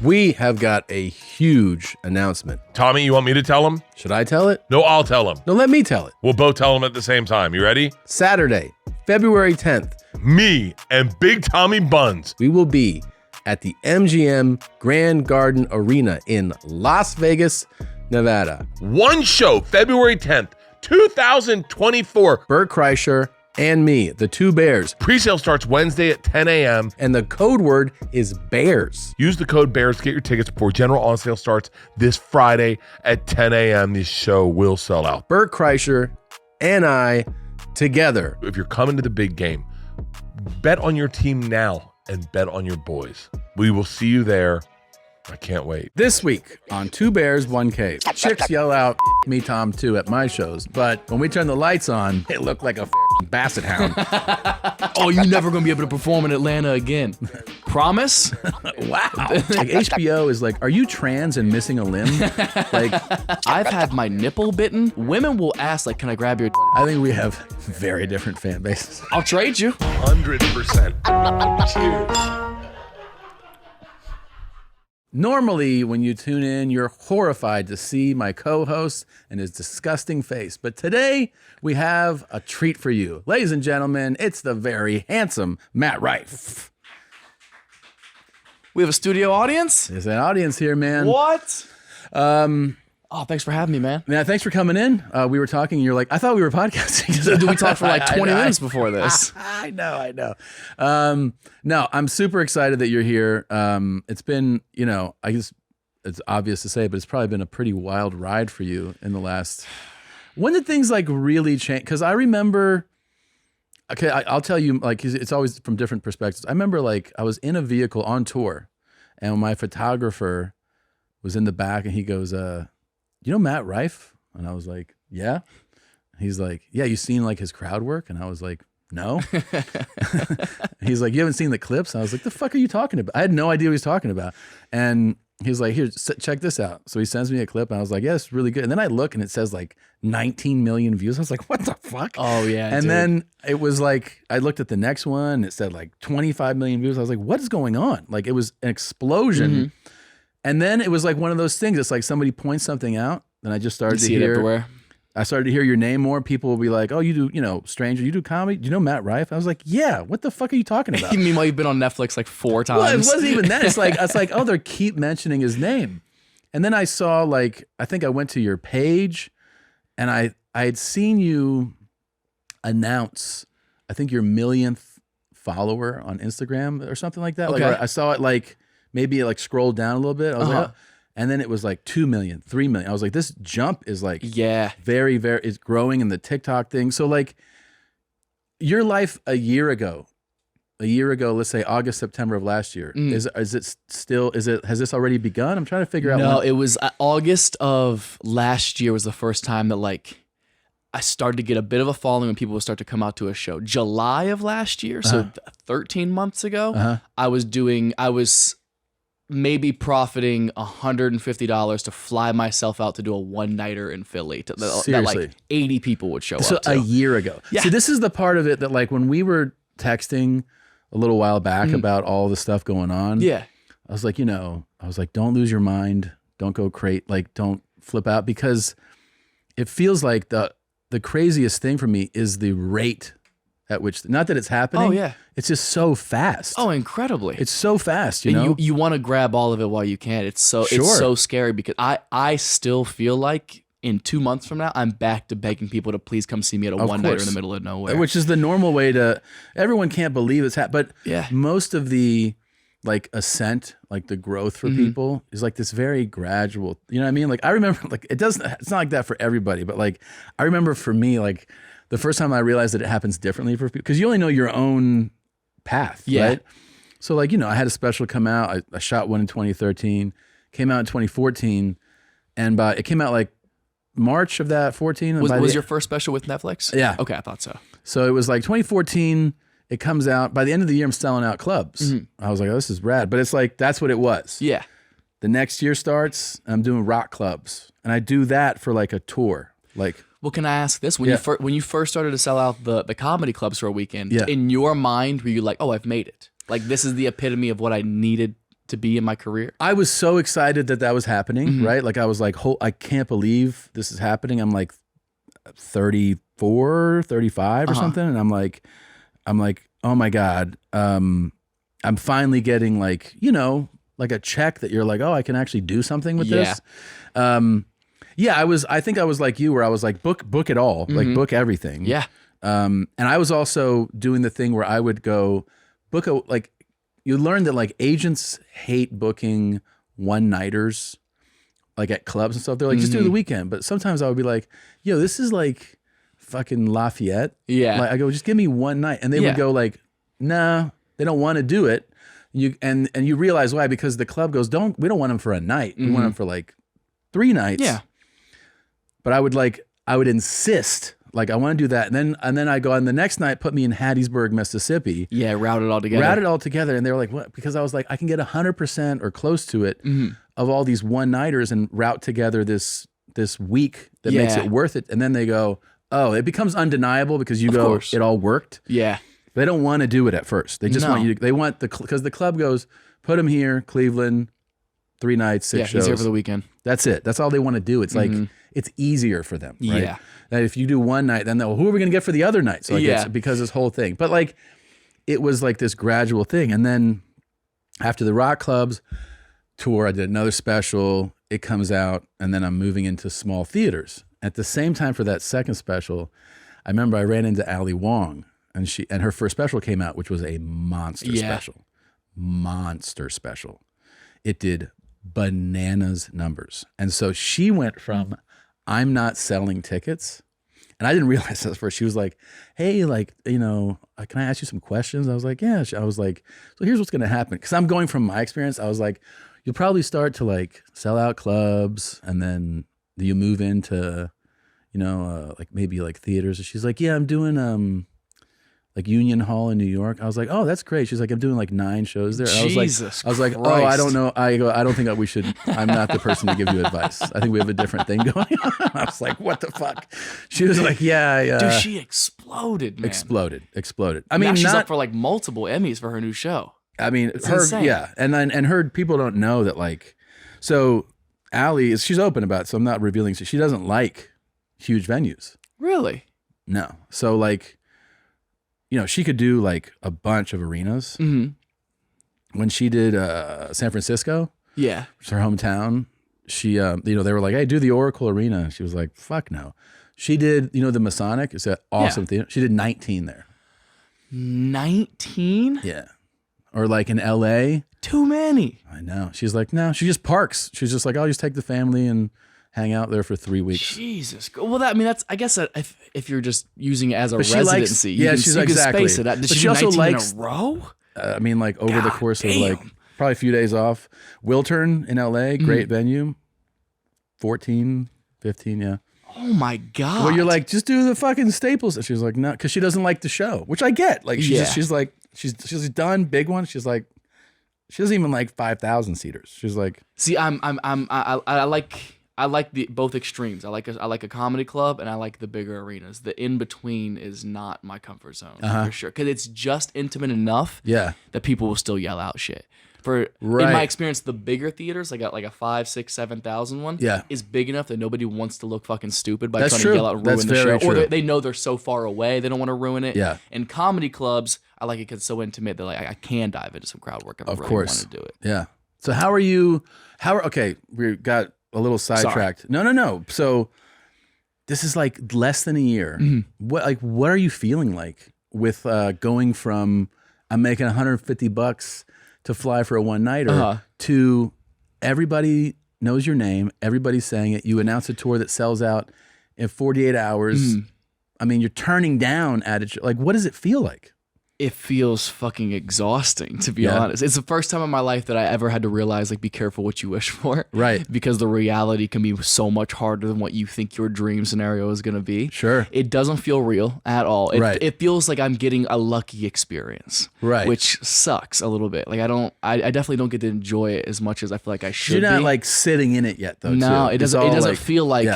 We have got a huge announcement. Tommy, you want me to tell him? Should I tell it? No, I'll tell him. No, let me tell it. We'll both tell him at the same time. You ready? Saturday, February 10th. Me and Big Tommy Buns. We will be at the MGM Grand Garden Arena in Las Vegas, Nevada. One show, February 10th, 2024. Bert Kreischer and me, the two bears. Presale starts Wednesday at 10 a.m. And the code word is BEARS. Use the code BEARS to get your tickets before general on sale starts this Friday at 10 a.m. This show will sell out. Bert Kreischer and I together. If you're coming to the big game, bet on your team now and bet on your boys. We will see you there. I can't wait. This week on Two Bears, One Cave. Chicks yell out, me, Tom, too, at my shows. But when we turn the lights on, it looked like a basset hound. Oh, you're never going to be able to perform in Atlanta again. Promise? Wow. Like HBO is like, are you trans and missing a limb? Like, I've had my nipple bitten. Women will ask, like, can I grab your... I think we have very different fan bases. I'll trade you. 100%. Cheers. Normally, when you tune in, you're horrified to see my co-host and his disgusting face. But today, we have a treat for you. Ladies and gentlemen, it's the very handsome Matt Rife. We have a studio audience? There's an audience here, man. What? Oh, thanks for having me, man. Yeah, thanks for coming in. We were talking, and you're like, I thought we were podcasting. Did we talk for like 20 minutes before this? I know. No, I'm super excited that you're here. It's been, I guess it's obvious to say, but it's probably been a pretty wild ride for you in the last. When did things like really change? Because I remember, okay, I'll tell you, like, it's always from different perspectives. I remember, like, I was in a vehicle on tour, and my photographer was in the back, and he goes, you know Matt Rife? And I was like, yeah. He's like, yeah, you seen like his crowd work? And I was like, no. He's like, you haven't seen the clips? And I was like, the fuck are you talking about? I had no idea what he was talking about. And he's like, here, check this out. So he sends me a clip, and I was like, yeah, it's really good. And then I look, and it says like 19 million views. I was like, what the fuck? Oh yeah. And then it was like, I looked at the next one, and it said like 25 million views. I was like, what is going on? Like, it was an explosion. Mm-hmm. And then it was like one of those things. It's like somebody points something out, and I just started to hear. Everywhere. I started to hear your name more. People will be like, "Oh, you do, stranger, you do comedy? Do you know Matt Rife?" I was like, "Yeah." What the fuck are you talking about? Meanwhile, you've been on Netflix like 4 times. Well, it wasn't even that. It's like, oh, they keep mentioning his name, and then I saw like, I think I went to your page, and I had seen you announce, I think your millionth follower on Instagram or something like that. Okay. Like I saw it like. Maybe it like scrolled down a little bit. I was like, oh. And then it was like 2 million, 3 million. I was like, this jump is like very, very, it's growing in the TikTok thing. So like your life a year ago, let's say August, September of last year, has this already begun? I'm trying to figure out. No, it was August of last year was the first time that like I started to get a bit of a following when people would start to come out to a show. July of last year, so 13 months ago, I was maybe profiting $150 to fly myself out to do a one-nighter in Philly that like 80 people would show up to. So a year ago. Yeah. See, this is the part of it that like when we were texting a little while back about all the stuff going on. Yeah. I was like, don't lose your mind. Don't go don't flip out, because it feels like the craziest thing for me is the rate at which, not that it's happening. Oh, yeah. It's just so fast. Oh, incredibly. It's so fast, you know? You want to grab all of it while you can. It's so scary because I still feel like in 2 months from now, I'm back to begging people to please come see me at a one-nighter in the middle of nowhere. Which is the normal way to, everyone can't believe it's happening. But yeah. Most of the like ascent, like the growth for people is like this very gradual, you know what I mean? Like I remember like, it's not like that for everybody, but like, I remember for me, like, the first time I realized that it happens differently for people, because you only know your own path, right? So like, I had a special come out. I shot one in 2013, came out in 2014, and it came out like March of that 14. Was your first special with Netflix? Yeah. Okay, I thought so. So it was like 2014, it comes out. By the end of the year, I'm selling out clubs. I was like, oh, this is rad. But it's like, that's what it was. Yeah. The next year starts, I'm doing rock clubs. And I do that for like a tour. Like, well, can I ask this? When you first started to sell out the comedy clubs for a weekend, in your mind, were you like, oh, I've made it? Like, this is the epitome of what I needed to be in my career. I was so excited that was happening, right? Like I was like, I can't believe this is happening. I'm like 34, 35 or something. And I'm like, oh my God. I'm finally getting like, like a check that you're like, oh, I can actually do something with this. I think I was like you, where I was like, book it all, like book everything. Yeah. And I was also doing the thing where I would go book you learn that like agents hate booking one-nighters like at clubs and stuff. They're like, just do the weekend. But sometimes I would be like, yo, this is like fucking Lafayette. Yeah. Like I go, just give me one night. And they would go like, nah, they don't want to do it. And you realize why, because the club goes, we don't want them for a night. We want them for like 3 nights. Yeah. But I would insist, like I want to do that. And then I go on the next night, put me in Hattiesburg, Mississippi. Yeah, route it all together. And they were like, what? Because I was like, I can get 100% or close to it of all these one-nighters and route together this week that makes it worth it. And then they go, oh, it becomes undeniable because you go, it all worked. Yeah. They don't want to do it at first. They just want you to, they want because the club goes, put him here, Cleveland, 3 nights, 6 shows. He's here for the weekend. That's it. That's all they want to do. It's like, it's easier for them, right? Yeah. That if you do one night, then who are we going to get for the other night? So it's because this whole thing. But like, it was like this gradual thing. And then after the rock clubs tour, I did another special. It comes out, and then I'm moving into small theaters. At the same time for that second special, I remember I ran into Ali Wong, and her first special came out, which was a monster special. It did bananas numbers. And so she went from, I'm not selling tickets. And I didn't realize this first. She was like, hey, like, can I ask you some questions? I was like, yeah. I was like, so here's what's going to happen. Because I'm going from my experience. I was like, you'll probably start to like sell out clubs, and then you move into, like maybe like theaters. And she's like, yeah, I'm doing like Union Hall in New York. I was like, oh, that's great. She's like, I'm doing like 9 shows there. And I was like, oh, I don't know. I go, I don't think we should. I'm not the person to give you advice. I think we have a different thing going on. I was like, what the fuck? She was like, yeah. Dude, she exploded, man. Exploded. I Now mean, she's up for like multiple Emmys for her new show. I mean, It's insane. yeah. And her people don't know that, like, so Allie she's open about it, so I'm not revealing. She doesn't like huge venues. Really? No. So like, she could do like a bunch of arenas. When she did San Francisco, which is her hometown, she, they were like, hey, do the Oracle Arena. She was like, fuck no. She did, the Masonic. It's an awesome theater. She did 19 there. 19? Yeah. Or like in LA. Too many. I know. She's like, no, she just parks. She's just like, I'll just take the family and hang out there for 3 weeks. Jesus. Well, that's I guess if you're just using it as a But she residency, likes, you can exactly. space it out. Did But she she do also 19 likes- in a row? I mean, like over the God course of damn. like probably a few days off. Wiltern in LA, great venue. 14, 15, yeah. Oh my God. Well, you're like, just do the fucking Staples. And she's like, no, because she doesn't like the show, which I get. Like, she's like, she's done big ones. She's like, she doesn't even like 5,000 seaters. She's like, see, I like the both extremes. I like a comedy club, and I like the bigger arenas. The in between is not my comfort zone for sure, because it's just intimate enough that people will still yell out shit. In my experience, the bigger theaters, like a 5, 6, 7,000 one, is big enough that nobody wants to look fucking stupid by trying to yell out and ruin the show. Or they know they're so far away, they don't want to ruin it. Yeah. And comedy clubs, I like it because it's so intimate that like I can dive into some crowd work if I really want to do it. Yeah. So how are you? Okay, we got a little sidetracked. No. So this is like less than a year. What are you feeling like with going from I'm making $150 to fly for a one-nighter to everybody knows your name, everybody's saying it, you announce a tour that sells out in 48 hours. I mean, you're turning down like, what does it feel like? It feels fucking exhausting, to be honest. It's the first time in my life that I ever had to realize, like, be careful what you wish for. Right. Because the reality can be so much harder than what you think your dream scenario is going to be. Sure. It doesn't feel real at all. It feels like I'm getting a lucky experience. Right. Which sucks a little bit. Like, I definitely don't get to enjoy it as much as I feel like I should. You're not be. like sitting in it yet, though. No, too. it doesn't like, feel like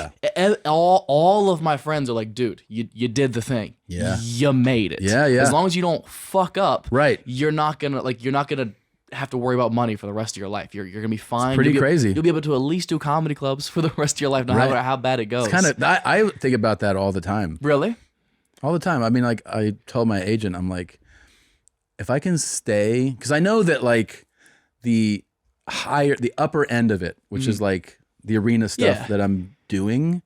all of my friends are like, dude, you did the thing. Yeah. You made it. Yeah. As long as you don't fuck up, right, you're not gonna have to worry about money for the rest of your life. You're gonna be fine. pretty crazy. You'll be able to at least do comedy clubs for the rest of your life, no matter how bad it goes. It's kind of. I think about that all the time. Really? All the time. I mean, like I told my agent, I'm like, if I can stay, because I know that like the upper end of it, which is like the arena stuff that I'm doing,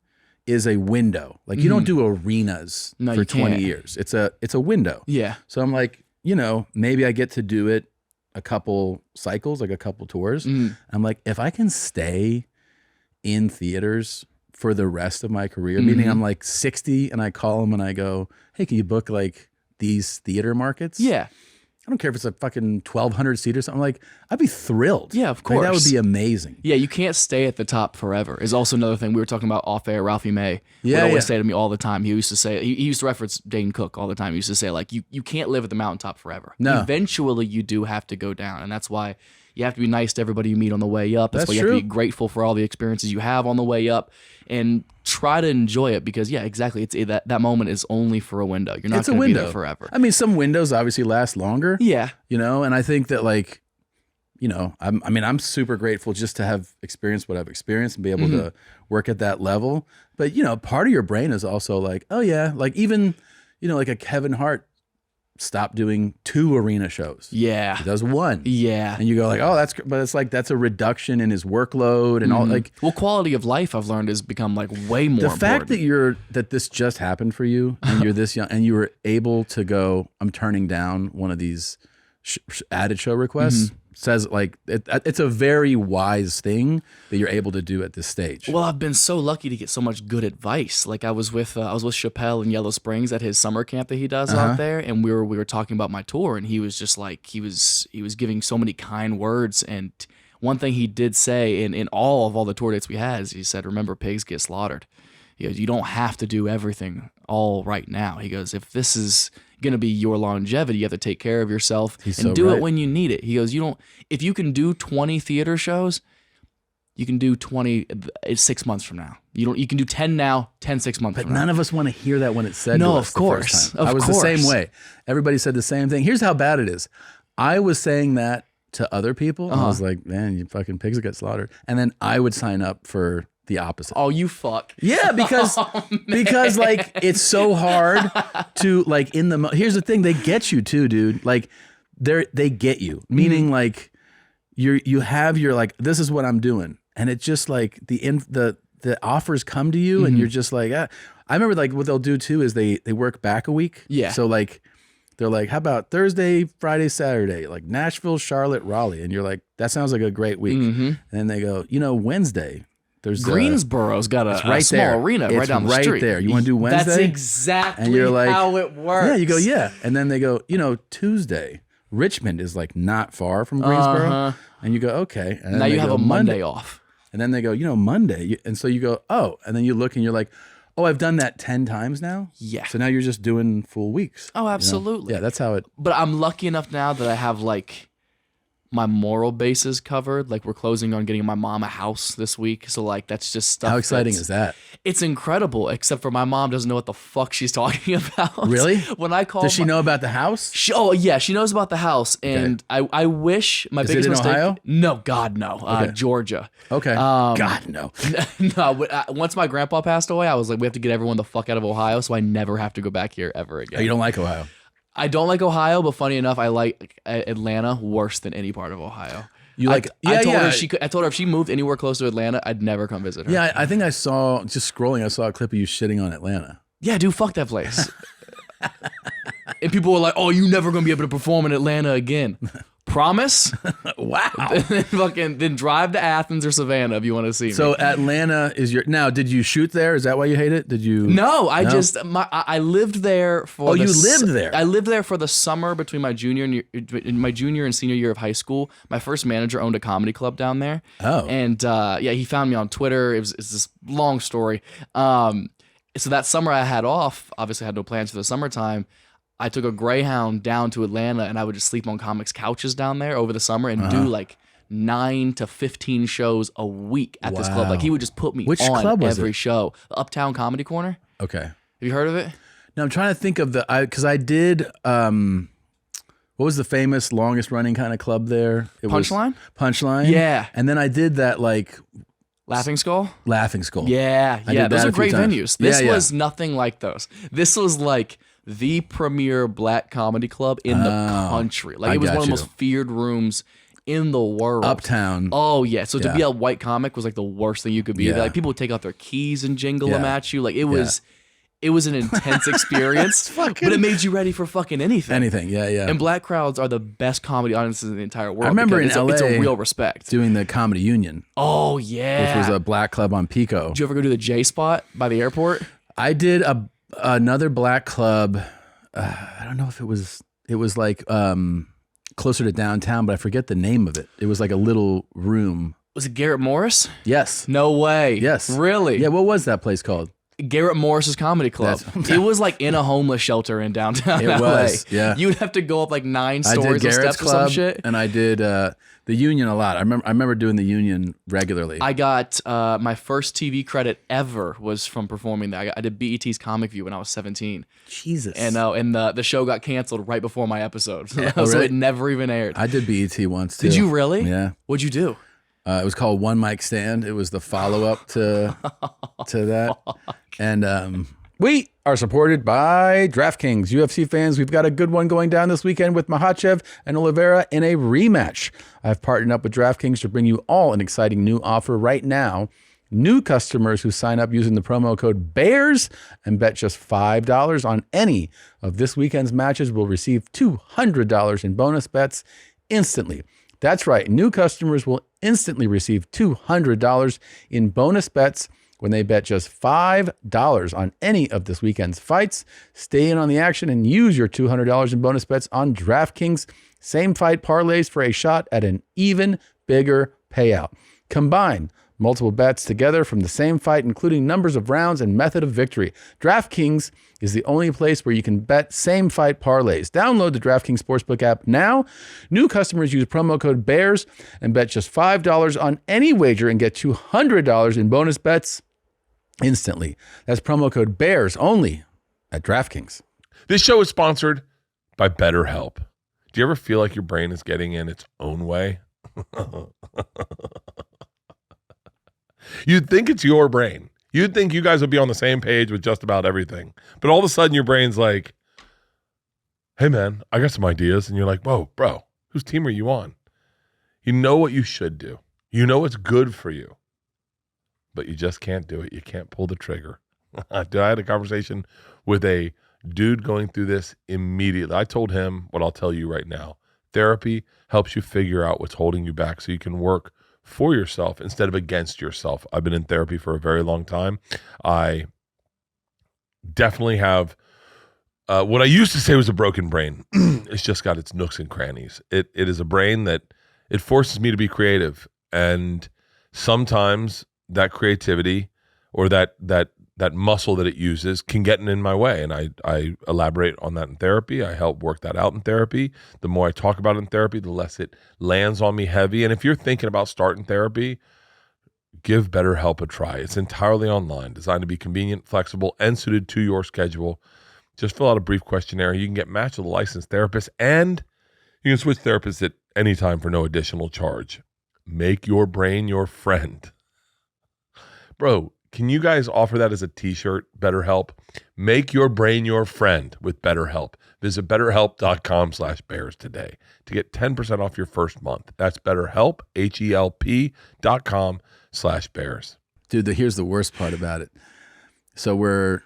is a window. Like you don't do arenas for 20 years. It's a window. Yeah. So I'm like, maybe I get to do it a couple cycles, like a couple tours. I'm like, if I can stay in theaters for the rest of my career, meaning I'm like 60 and I call them and I go, hey, can you book like these theater markets? Yeah. I don't care if it's a fucking 1,200 seat or something. Like, I'd be thrilled. Yeah, of Like, course. that would be amazing. Yeah, you can't stay at the top forever. Is also another thing we were talking about off air. Ralphie May would always say to me all the time. He used to say, he used to reference Dane Cook all the time. He used to say, like, you can't live at the mountaintop forever. No. Eventually, you do have to go down, and that's why you have to be nice to everybody you meet on the way up. That's why you true. have to be grateful for all the experiences you have on the way up, and try to enjoy it because, yeah, exactly. That moment is only for a window. You're not going to be there forever. I mean, some windows obviously last longer. Yeah. And I think that like, I'm super grateful just to have experienced what I've experienced and be able to work at that level. But, part of your brain is also like, oh yeah, like even, like a Kevin Hart stopped doing 2 arena shows. Yeah. He does 1. Yeah. And you go like, oh, but it's like, that's a reduction in his workload and all like. Well, quality of life I've learned has become like way more The fact important. that this just happened for you and you're this young and you were able to go, I'm turning down one of these added show requests says like, it's a very wise thing that you're able to do at this stage. Well, I've been so lucky to get so much good advice. Like I was with Chappelle in Yellow Springs at his summer camp that he does out there, and we were talking about my tour, and he was just like he was giving so many kind words. And one thing he did say in all the tour dates we had is he said, "Remember, pigs get slaughtered." He goes, "You don't have to do everything all right now." He goes, "If this is going to be your longevity, you have to take care of yourself and do it when you need it." He goes, if you can do 20 theater shows, you can do 20 6 months from now. You can do 10 now, 10 6 months from now. But none of us want to hear that when it's said No, to us of course. the first time. Of I was course. the same way. Everybody said the same thing. Here's how bad it is. I was saying that to other people. And I was like, man, you fucking pigs get slaughtered. And then I would sign up for the opposite. Oh, you fuck. Yeah, because like it's so hard to like here's the thing, they get you too, dude. Like they get you. Meaning like you have your like, this is what I'm doing. And it's just like the offers come to you and you're just like, I remember like what they'll do too is they work back a week. Yeah. So like they're like, how about Thursday, Friday, Saturday, like Nashville, Charlotte, Raleigh. And you're like, that sounds like a great week. And then they go, Wednesday. There's Greensboro's got a small arena right down the street. Right there. You want to do Wednesday? That's exactly and you're like, how it works. Yeah, you go, yeah. And then they go, Tuesday. Richmond is like not far from Greensboro. And you go, okay. And then now you have go, a Monday off. And then they go, Monday. And so you go, oh. And then you look and you're like, oh, I've done that 10 times now? Yeah. So now you're just doing full weeks. Oh, absolutely. Yeah, that's how it. But I'm lucky enough now that I have like my moral bases covered. Like we're closing on getting my mom a house this week. So like that's just stuff. How exciting is that? It's incredible, except for my mom doesn't know what the fuck she's talking about. Really? When I call, does she know about the house? Yeah, she knows about the house, and I wish my Is biggest it in mistake. Ohio? No, God no, Georgia. Okay. God no. No. Once my grandpa passed away, I was like, we have to get everyone the fuck out of Ohio, so I never have to go back here ever again. Oh, you don't like Ohio? I don't like Ohio, but funny enough, I like Atlanta worse than any part of Ohio. You like? I told her if she moved anywhere close to Atlanta, I'd never come visit her. Yeah, I think I saw, just scrolling, I saw a clip of you shitting on Atlanta. Yeah, dude, fuck that place. And people were like, "Oh, you never gonna be able to perform in Atlanta again." Promise? Wow. Then drive to Athens or Savannah if you want to see me. So Atlanta is your. Now, did you shoot there? Is that why you hate it? Did you? No, I lived there for. Oh, you lived there. I lived there for the summer between my junior and senior year of high school. My first manager owned a comedy club down there. Oh. And he found me on Twitter. It's this long story. So that summer I had off. Obviously, I had no plans for the summertime. I took a Greyhound down to Atlanta, and I would just sleep on comics' couches down there over the summer and do like 9 to 15 shows a week at this club. Like he would just put me Which on club was every it? show. The Uptown Comedy Corner. Okay. Have you heard of it? Now I'm trying to think of because I did. what was the famous longest running kind of club there? It Punchline? Was Punchline. Yeah. And then I did that like Laughing Skull? Laughing Skull. Yeah, I yeah. did Those that are a few great times. venues. This Yeah, was nothing like those. This was like the premier black comedy club in the country. Like I it was got one of the you. most feared rooms in the world. Uptown. Oh yeah. So to Yeah. be a white comic was like the worst thing you could be. Yeah. Like people would take out their keys and jingle them Yeah. at you. Like it was an intense experience. But it made you ready for fucking anything. Anything. Yeah, yeah. And black crowds are the best comedy audiences in the entire world. I remember because in it's LA a real respect. doing the Comedy Union, Oh yeah. which was a black club on Pico. Did you ever go to the J Spot by the airport? I did another black club. I don't know if it was like closer to downtown, but I forget the name of it. It was like a little room. Was it Garrett Morris? Yes. No way. Yes. Really? Yeah. What was that place called? Garrett Morris's Comedy Club. It was like in a homeless shelter in downtown LA. It was, yeah. You'd have to go up like 9 I did stories of Garrett's steps or some Club, shit. and I did the Union a lot. I remember doing the Union regularly. I got my first TV credit ever was from performing there. I did BET's Comic View when I was 17. Jesus. And the show got canceled right before my episode. So really? it never even aired. I did BET once too. Did you really? Yeah. What'd you do? It was called One Mic Stand. It was the follow up to that. And we are supported by DraftKings. UFC fans, we've got a good one going down this weekend with Makhachev and Oliveira in a rematch. I've partnered up with DraftKings to bring you all an exciting new offer right now. New customers who sign up using the promo code BEARS and bet just $5 on any of this weekend's matches will receive $200 in bonus bets instantly. That's right. New customers will instantly receive $200 in bonus bets when they bet just $5 on any of this weekend's fights. Stay in on the action and use your $200 in bonus bets on DraftKings. Same fight parlays for a shot at an even bigger payout. Combine multiple bets together from the same fight, including numbers of rounds and method of victory. DraftKings is the only place where you can bet same fight parlays. Download the DraftKings Sportsbook app now. New customers use promo code BEARS and bet just $5 on any wager and get $200 in bonus bets instantly. That's promo code BEARS only at DraftKings. This show is sponsored by BetterHelp. Do you ever feel like your brain is getting in its own way? You'd think it's your brain. You'd think you guys would be on the same page with just about everything. But all of a sudden your brain's like, hey man, I got some ideas. And you're like, whoa, bro, whose team are you on? You know what you should do. You know what's good for you. But you just can't do it. You can't pull the trigger. I had a conversation with a dude going through this immediately. I told him what I'll tell you right now. Therapy helps you figure out what's holding you back so you can work for yourself instead of against yourself. I've been in therapy for a very long time. I definitely have what I used to say was a broken brain. It's just got its nooks and crannies. It is a brain that it forces me to be creative. And sometimes that creativity or that muscle that it uses can get in my way. And I elaborate on that in therapy. I help work that out in therapy. The more I talk about it in therapy, the less it lands on me heavy. And if you're thinking about starting therapy, give BetterHelp a try. It's entirely online, designed to be convenient, flexible, and suited to your schedule. Just fill out a brief questionnaire. You can get matched with a licensed therapist, and you can switch therapists at any time for no additional charge. Make your brain your friend. Bro, can you guys offer that as a t-shirt, BetterHelp? Make your brain your friend with BetterHelp. Visit betterhelp.com/bears today to get 10% off your first month. That's BetterHelp, HELP.com/bears. Dude, here's the worst part about it. So we're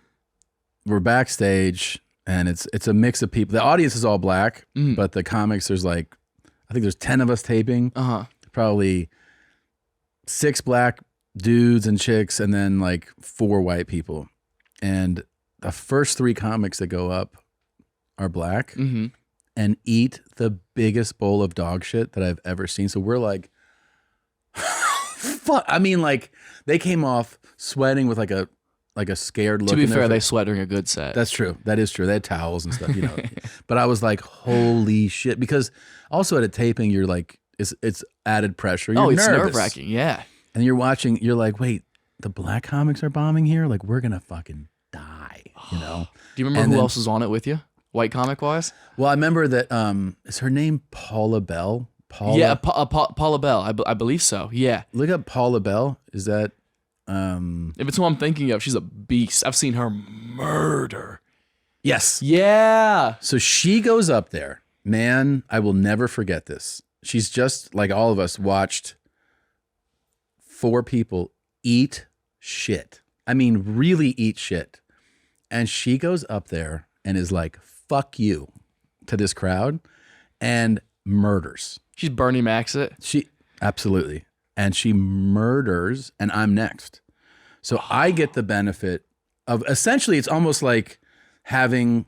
backstage and it's a mix of people. The audience is all black, but the comics, I think there's 10 of us taping. Probably 6 black dudes and chicks, and then like 4 white people. And the first 3 comics that go up are black and eat the biggest bowl of dog shit that I've ever seen. So we're like, fuck. I mean, like they came off sweating with like a scared look. To be in their fair, they face. sweat during a good set. That's true. That is true. They had towels and stuff, But I was like, holy shit. Because also at a taping, you're like, it's added pressure. You're it's nervous. nerve-wracking, yeah. And you're watching, you're like, wait, the black comics are bombing here? Like, we're going to fucking die, Do you remember who else was on it with you? white comic wise. Well, I remember that. Is her name Paula Bell? Paula. Yeah, Paula Bell. I believe so. Yeah. Look up Paula Bell. Is that? If it's who I'm thinking of, she's a beast. I've seen her murder. Yes. Yeah. So she goes up there. Man, I will never forget this. She's just like all of us watched 4 people eat shit. I mean, really eat shit. And she goes up there and is like, fuck you to this crowd and murders. She's Bernie Macs it. She absolutely. And she murders and I'm next. So I get the benefit of essentially it's almost like having,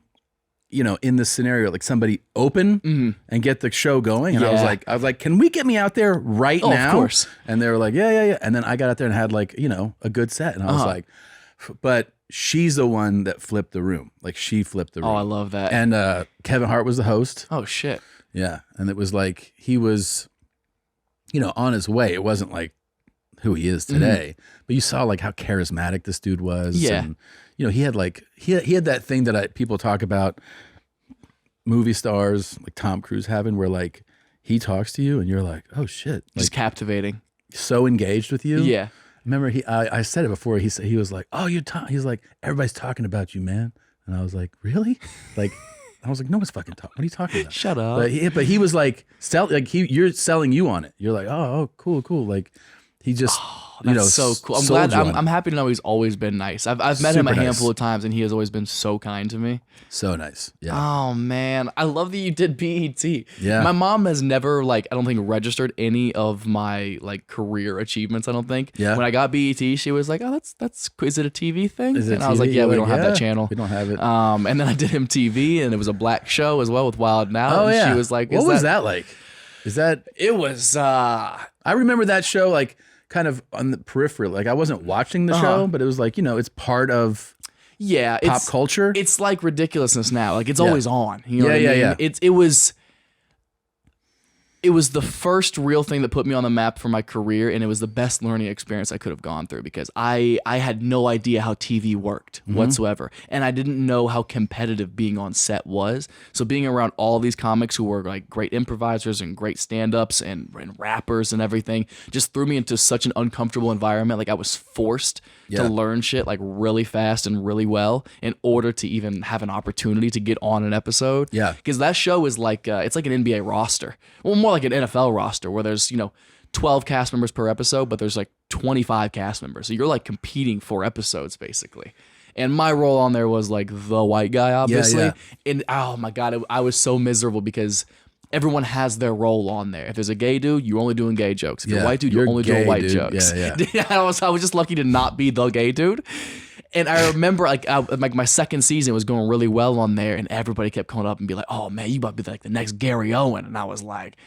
in this scenario, like somebody open and get the show going. And Yeah. I was like, can we get me out there right now? Of course. And they were like, yeah. And then I got out there and had like, a good set. And I was like, but she's the one that flipped the room. Like she flipped the room. Oh, I love that. And Kevin Hart was the host. Oh shit. Yeah. And it was like, he was, on his way. It wasn't like who he is today, but you saw like how charismatic this dude was. Yeah. And, he had like, he had that thing that people talk about movie stars like Tom Cruise having where like he talks to you and you're like, oh shit. Just Like captivating. so engaged with you. Yeah. Remember I said it before. He was like, oh, he's like, everybody's talking about you, man. And I was like, really? Like, I was like, no one's fucking talking. What are you talking about? Shut up. But he was like, you're selling you on it. You're like, oh, cool. Like he just, That's so cool. I'm sold glad. you on it. I'm happy to know he's always been nice. I've met him a Super handful nice. of times, and he has always been so kind to me. So nice. Yeah. Oh man, I love that you did BET. Yeah. My mom has never I don't think registered any of my career achievements. I don't think. Yeah. When I got BET, she was like, "Oh, that's is it a TV thing?" Is it and I was like, TV? "Yeah, we You're don't like, have that yeah, channel. we don't have it. And then I did MTV, and it was a black show as well with Wild Now. Oh and yeah. She was like, what was that like? Is that? It was. I remember that show like kind of on the periphery. Like I wasn't watching the show, but it was like it's part of Yeah, pop culture. It's like ridiculousness now. Like it's always on. You know what I mean? Yeah. It was the first real thing that put me on the map for my career, and it was the best learning experience I could have gone through because I had no idea how TV worked whatsoever, and I didn't know how competitive being on set was. So being around all these comics who were like great improvisers and great stand-ups and rappers and everything just threw me into such an uncomfortable environment. Like I was forced to learn shit like really fast and really well in order to even have an opportunity to get on an episode. Yeah. Because that show is like, it's like an NBA roster. Well, more like an NFL roster where there's, 12 cast members per episode, but there's like 25 cast members. So you're like competing for episodes basically. And my role on there was like the white guy, obviously. Yeah. And oh my God, I was so miserable because everyone has their role on there. If there's a gay dude, you're only doing gay jokes. If you're a white dude, you're only doing gay, white dude. jokes. Yeah. I was just lucky to not be the gay dude. And I remember like my second season was going really well on there, and everybody kept coming up and be like, "Oh man, you about to be like the next Gary Owen," and I was like,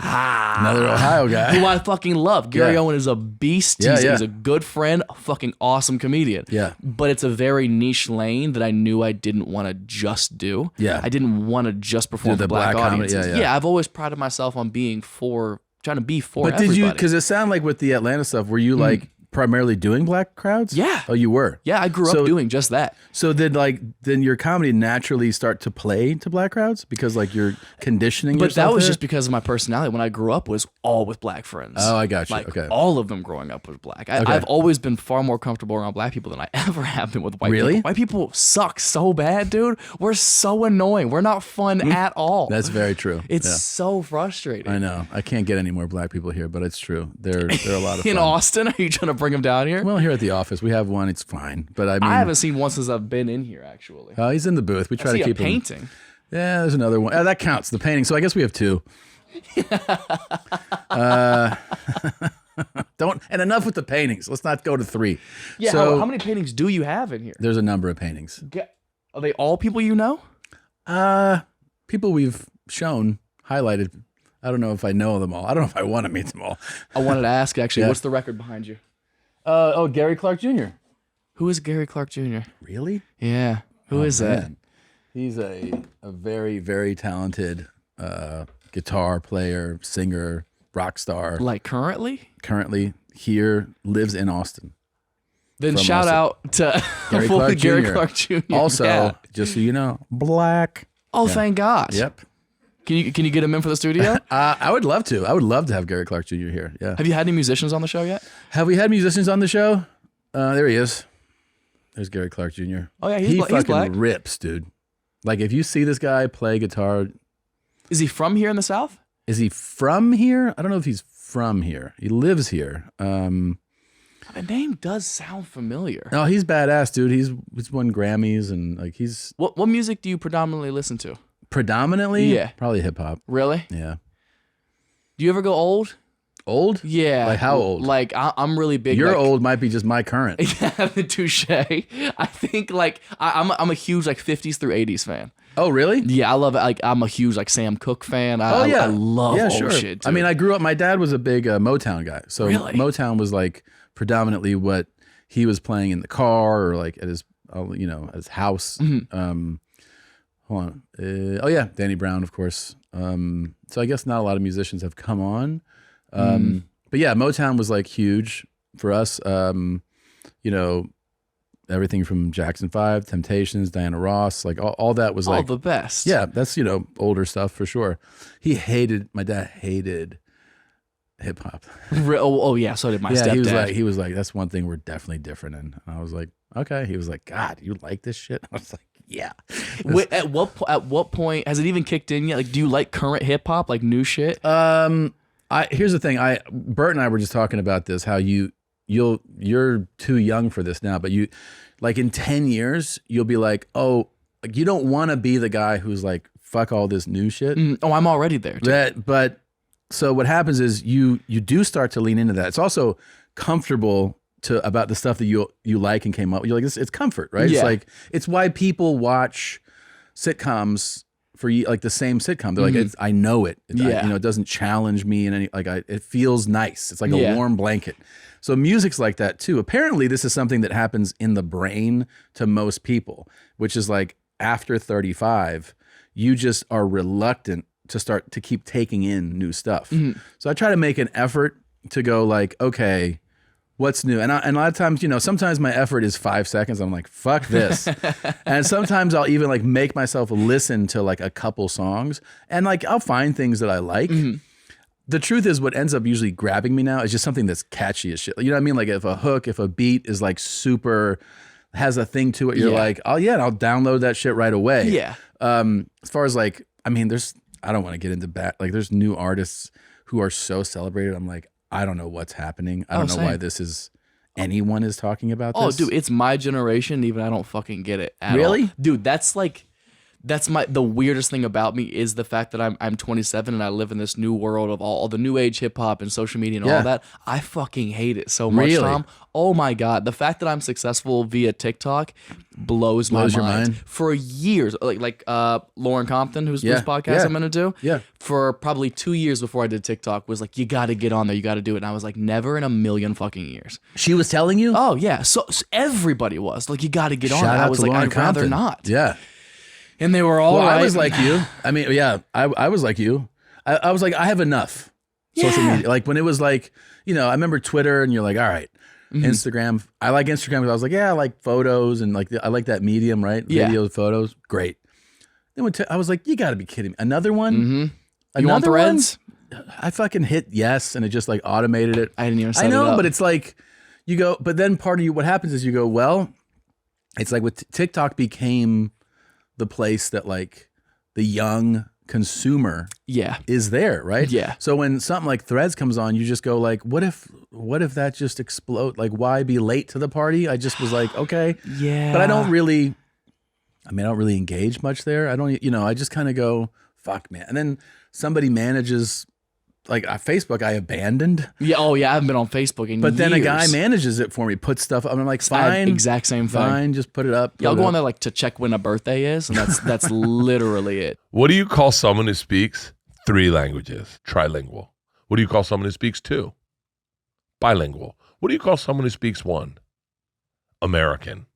Another Ohio guy who I fucking love. Gary Yeah. Owen is a beast. Yeah, He's a good friend, a fucking awesome comedian. Yeah. But it's a very niche lane that I knew I didn't want to just do. Yeah. I didn't want to just perform Do the for black black comedy, audiences. yeah. I've always prided myself on being trying to be for But everybody. did you? Because it sounded like with the Atlanta stuff, were you like primarily doing black crowds? Yeah. Oh, you were. Yeah, I grew So- up doing just that. So then your comedy naturally start to play to black crowds because like you're conditioning But yourself that was there? just because of my personality. When I grew up, was all with black friends. Oh, I got you. Like Okay. all of them growing up was black. Okay. I've always been far more comfortable around black people than I ever have been with white Really? people. White people suck so bad, dude. We're so annoying. We're not fun at all. That's very true. It's Yeah. so frustrating. I know. I can't get any more black people here, but it's true. They're a lot of fun. In Austin, are you trying to bring them down here? Well, here at the office, we have one. It's fine. But I mean, I haven't seen one since I've been in here, actually. he's in the booth. We try I see to a keep him. painting. Yeah, there's another one. That counts. The painting. So I guess we have two. And enough with the paintings. Let's not go to 3. Yeah, So how many paintings do you have in here? there's a number of paintings. Are they all people you know? People we've shown, highlighted. I don't know if I know them all. I don't know if I want to meet them all. I wanted to ask, actually, Yeah. what's the record behind you? Gary Clark Jr. Who is Gary Clark Jr.? Really? Yeah. Who is that? Man. He's a very, very talented guitar player, singer, rock star. Like currently? Currently here, lives in Austin. Then from shout us. out to Gary Clark Gary Jr. Clark Jr. Also, Yeah. just so you know, black. Oh, thank God. Yep. Can you get him in for the studio? I would love to. I would love to have Gary Clark Jr. here. Yeah. Have you had any musicians on the show yet? Have we had musicians on the show? There he is. There's Gary Clark Jr. Oh yeah, He he's fucking black. rips, dude. Like if you see this guy play guitar, Is he from here in the South? is he from here? I don't know if he's from here. He lives here. The name does sound familiar. No, he's badass, dude. He's won Grammys and like he's What music do you predominantly listen to? predominantly Yeah. probably hip hop. Really? Yeah. Do you ever go old? Old? Yeah. Like how old? Like I'm really big. Your like, old might be just my current. Yeah, touche. I think like I'm a huge like 50s through 80s fan. Oh, really? Yeah, I love it. Like I'm a huge like Sam Cooke fan. Oh yeah, I love old sure. shit. I mean, dude. I grew up. My dad was a big Motown guy, so Really? Motown was like predominantly what he was playing in the car or like at his, at his house. Mm-hmm. Hold on. Oh yeah, Danny Brown, of course. So I guess not a lot of musicians have come on, but yeah, Motown was like huge for us. Everything from Jackson 5, Temptations, Diana Ross, like all that was all like the best. yeah, that's older stuff for sure. My dad hated hip hop. Oh yeah, so did my stepdad. He was like, that's one thing we're definitely different in. And I was like, okay. He was like, God, you like this shit? I was like, yeah. Wait, at what point has it even kicked in yet? Like, do you like current hip hop, like new shit? Here's the thing. Bert and I were just talking about this. How you're too young for this now, but you, like in 10 years, you'll be like, oh, like you don't want to be the guy who's like, fuck all this new shit. Oh, I'm already there. Too. But so what happens is you do start to lean into that. It's also comfortable about the stuff that you like and came up. You're like, it's comfort, right? Yeah. It's like it's why people watch sitcoms for like the same sitcom. They're like, I know it. Yeah. It doesn't challenge me in any it feels nice. It's like a warm blanket. So music's like that too. Apparently, this is something that happens in the brain to most people, which is like after 35, you just are reluctant to start to keep taking in new stuff. So I try to make an effort to go like, okay, what's new? And a lot of times, sometimes my effort is 5 seconds. I'm like, fuck this. And sometimes I'll even like make myself listen to like a couple songs and like I'll find things that I like. The truth is what ends up usually grabbing me now is just something that's catchy as shit. You know what I mean? Like if a beat is like super, has a thing to it, you're like, oh yeah, and I'll download that shit right away. Yeah. As far as like, I mean, I don't want to get into there's new artists who are so celebrated. I'm like, I don't know what's happening. I don't know why anyone is talking about this. Oh, dude, it's my generation. Even I don't fucking get it at Really? all. Dude, that's the weirdest thing about me is the fact that I'm 27 and I live in this new world of all the new age hip hop and social media and all that. I fucking hate it so much, Really? Tom. Oh my God. The fact that I'm successful via TikTok blows my your mind. mind? For years, like Lauren Compton, whose podcast I'm gonna do. Yeah. For probably 2 years before I did TikTok, was like, you gotta get on there, you gotta do it. And I was like, never in a million fucking years. She was telling you? Oh yeah. So everybody was like, you gotta get on Shout there. out I was to like, Lauren I'd rather Compton. not. Yeah. And they were all Well, right. I was like you. I mean, yeah, I was like you. I was like, I have enough social media. Like when it was like, I remember Twitter and you're like, all right, Instagram. I like Instagram because I was like, yeah, I like photos and like I like that medium, right? Yeah. Videos, photos, great. Then I was like, you got to be kidding me. Another one? You want Another one? Threads? I fucking hit yes and it just like automated it. I didn't even set I know, it up. but it's like you go, but then part of you, what happens is you go, well, it's like with TikTok became the place that like the young consumer is there, right? Yeah. So when something like Threads comes on, you just go like, what if that just explode? Like, why be late to the party? I just was like, okay. Yeah. But I don't really engage much there. I don't, I just kind of go, fuck, man. And then somebody manages, like Facebook, I abandoned. Yeah. Oh, yeah. I haven't been on Facebook in But then a years. guy manages it for me, puts stuff up. And I'm like, fine. Exact same thing. Fine, just put it up. Yeah, I'll go on there like to check when a birthday is, and that's literally it. What do you call someone who speaks 3 languages? Trilingual. What do you call someone who speaks 2? Bilingual. What do you call someone who speaks 1? American.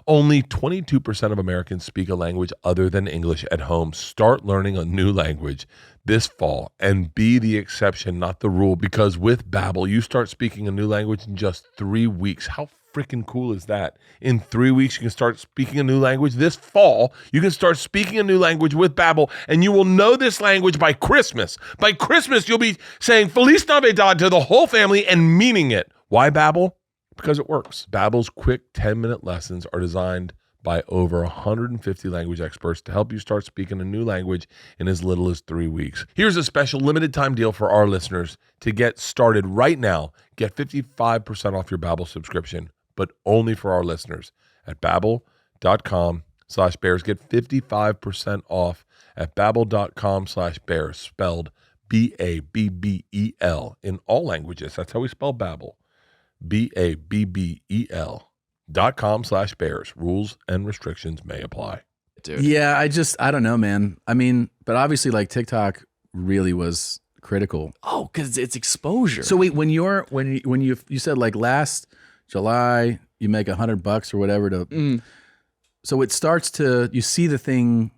Only 22% of Americans speak a language other than English at home. Start learning a new language this fall and be the exception, not the rule, because with Babbel, you start speaking a new language in just 3 weeks. How freaking cool is that? In 3 weeks, you can start speaking a new language. This fall, you can start speaking a new language with Babbel, and you will know this language by Christmas. By Christmas, you'll be saying Feliz Navidad to the whole family and meaning it. Why Babbel? Because it works. Babbel's quick 10-minute lessons are designed by over 150 language experts to help you start speaking a new language in as little as 3 weeks. Here's a special limited time deal for our listeners. To get started right now, get 55% off your Babbel subscription, but only for our listeners at babbel.com/bears. Get 55% off at babbel.com/bears, spelled Babbel in all languages. That's how we spell Babbel. Babbel.com/bears. Rules and restrictions may apply. Dude. Yeah, I don't know, man. I mean, but obviously like TikTok really was critical. Oh, because it's exposure. So wait, when you said like last July you make $100 or whatever to so it starts to, you see the thing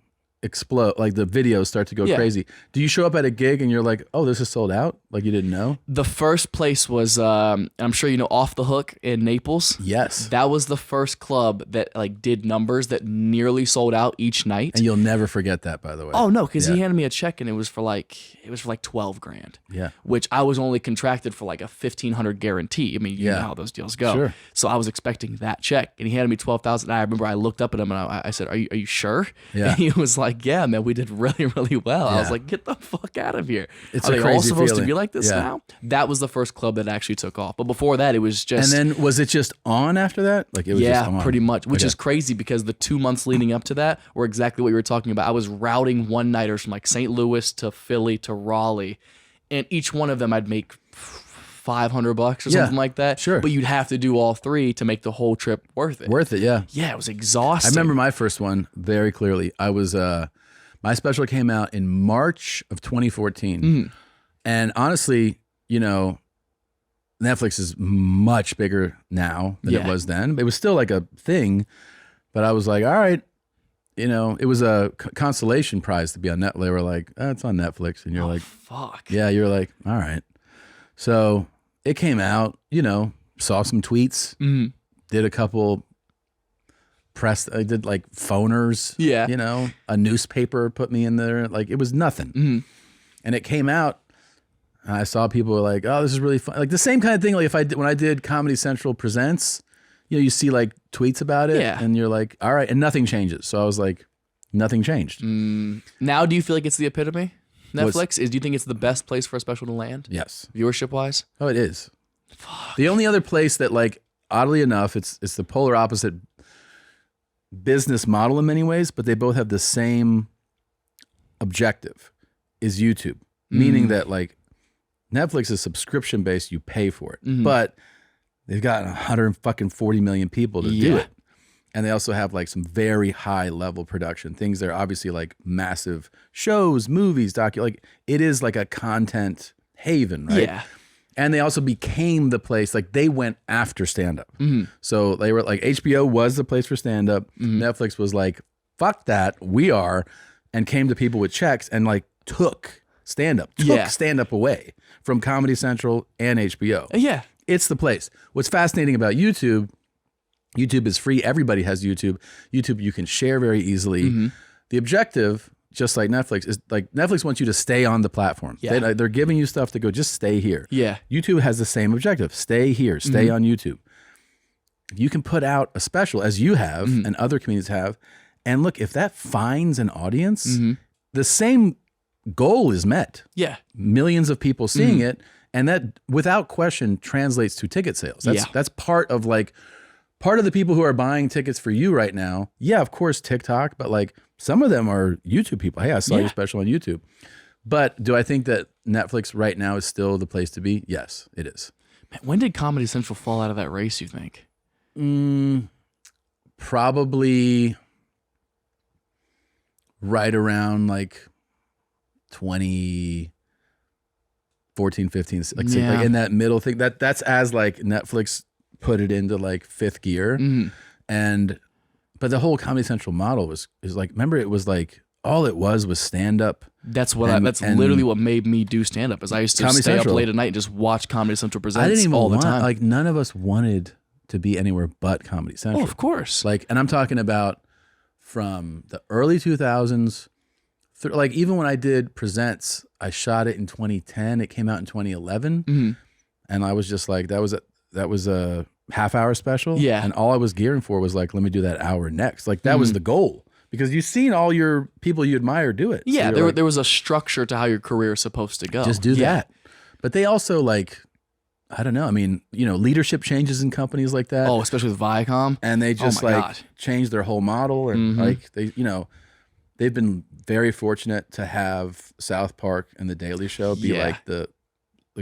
explode, like the videos start to go crazy. Do you show up at a gig and you're like, oh, this is sold out? Like you didn't know? The first place was, I'm sure you know, Off the Hook in Naples. Yes. That was the first club that like did numbers that nearly sold out each night. And you'll never forget that, by the way. Oh no, because he handed me a check and it was for like $12,000. Yeah. Which I was only contracted for like a $1,500 guarantee. I mean, you know how those deals go. Sure. So I was expecting that check, and he handed me $12,000. I remember I looked up at him and I said, "Are you sure?" Yeah. And he was like, "Yeah, man, we did really, really well." I was Yeah. like, "Get the fuck out of here! It's Are a they all crazy supposed to feeling. be like this Yeah. now?" That was the first club that actually took off. But before that, it was just And then was it just on after that? Like it was just on? pretty much, which Okay. is crazy because the 2 months leading up to that were exactly what you were talking about. I was routing one-nighters from like St. Louis to Philly to Raleigh, and each one of them I'd make $500 or something like that. Sure. But you'd have to do all three to make the whole trip worth it. Worth it, yeah. Yeah, it was exhausting. I remember my first one very clearly. I was my special came out in March of 2014. And honestly, you know, Netflix is much bigger now than it was then. It was still like a thing, but I was like, all right, you know, it was a consolation prize to be on Netflix. They were like, oh, it's on Netflix. And you're like, fuck. yeah, you're like, all right. So it came out, you know, saw some tweets, did a couple I did like phoners, you know, a newspaper put me in there. Like it was nothing. And it came out. And I saw people were like, oh, this is really fun. Like the same kind of thing. Like when I did Comedy Central Presents, you know, you see like tweets about it and you're like, all right. And nothing changes. So I was like, nothing changed. Now, do you feel like it's the epitome? Netflix do you think it's the best place for a special to land? Yes. Viewership wise? Oh, it is. Fuck. The only other place that like, oddly enough, it's the polar opposite business model in many ways, but they both have the same objective is YouTube. Meaning that like Netflix is subscription based, you pay for it. But they've got 140 million people to do it. And they also have like some very high level production things. They're obviously like massive shows, movies, like it is like a content haven, right? Yeah. And they also became the place, like they went after stand-up. So they were like, HBO was the place for stand-up. Netflix was like, fuck that, we are, and came to people with checks and like took stand-up away from Comedy Central and HBO. Yeah. It's the place. What's fascinating about YouTube is free. Everybody has YouTube. YouTube you can share very easily. The objective, just like Netflix, is like Netflix wants you to stay on the platform. Yeah. They're giving you stuff to go, just stay here. Yeah. YouTube has the same objective. Stay here. Stay on YouTube. You can put out a special, as you have and other comedians have, and look, if that finds an audience, the same goal is met. Yeah. Millions of people seeing it, and that without question translates to ticket sales. That's part of the people who are buying tickets for you right now. Yeah, of course TikTok, but like some of them are YouTube people. Hey, I saw your special on YouTube. But do I think that Netflix right now is still the place to be? Yes, it is. Man, when did Comedy Central fall out of that race, you think? Probably right around like 2014, 15, like in that middle thing. That's as like Netflix put it into like fifth gear. And but the whole Comedy Central model is like, remember, it was like all it was stand up. That's what that's literally what made me do stand up. Is I used to Comedy stay Central. up late at night and just watch Comedy Central presents I didn't even all the want, time. like, none of us wanted to be anywhere but Comedy Central. Oh, of course. Like, and I'm talking about from the early 2000s, like even when I did Presents, I shot it in 2010. It came out in 2011, Mm-hmm. and I was just like, that was a half-hour special. Yeah. And all I was gearing for was like, let me do that hour next. Like that was the goal, because you've seen all your people you admire do it. Yeah, So there was a structure to how your career is supposed to go. just do Yeah. that. But they also, like, I don't know. I mean, leadership changes in companies like that. Oh, especially with Viacom. And they just my like God. changed their whole model, and like they've been very fortunate to have South Park and The Daily Show be Yeah. like the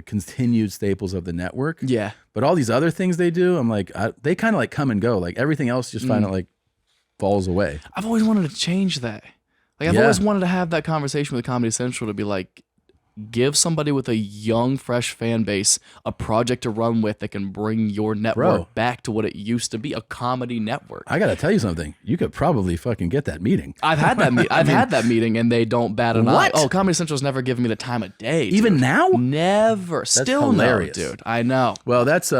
continued staples of the network. Yeah. But all these other things they do, I'm like, they kind of like come and go. Like everything else just kind of like falls away. I've always wanted to change that. Like I've Yeah. always wanted to have that conversation with Comedy Central to be like, give somebody with a young, fresh fan base a project to run with that can bring your network Bro. back to what it used to be, a comedy network. I gotta tell you something. You could probably fucking get that meeting. I've had that. I've had that meeting, and they don't bat an eye. What? Oh, Comedy Central's never given me the time of day. Dude. Even now? Never. Still hilarious. no, dude. I know. Well, that's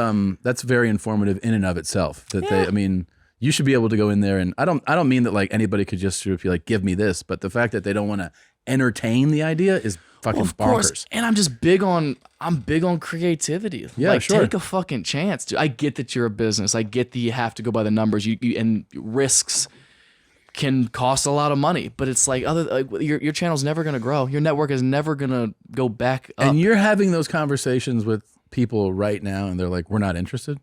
very informative in and of itself. That they, I mean, you should be able to go in there, and I don't mean that like anybody could just sort of be like, give me this, but the fact that they don't want to entertain the idea is fucking Of bonkers. course. And I'm just big on creativity. Yeah, like, sure. take a fucking chance, dude. I get that you're a business. I get that you have to go by the numbers. You and risks can cost a lot of money, but it's like your channel's never gonna grow. Your network is never gonna go back up. And you're having those conversations with people right now, and they're like, we're not interested.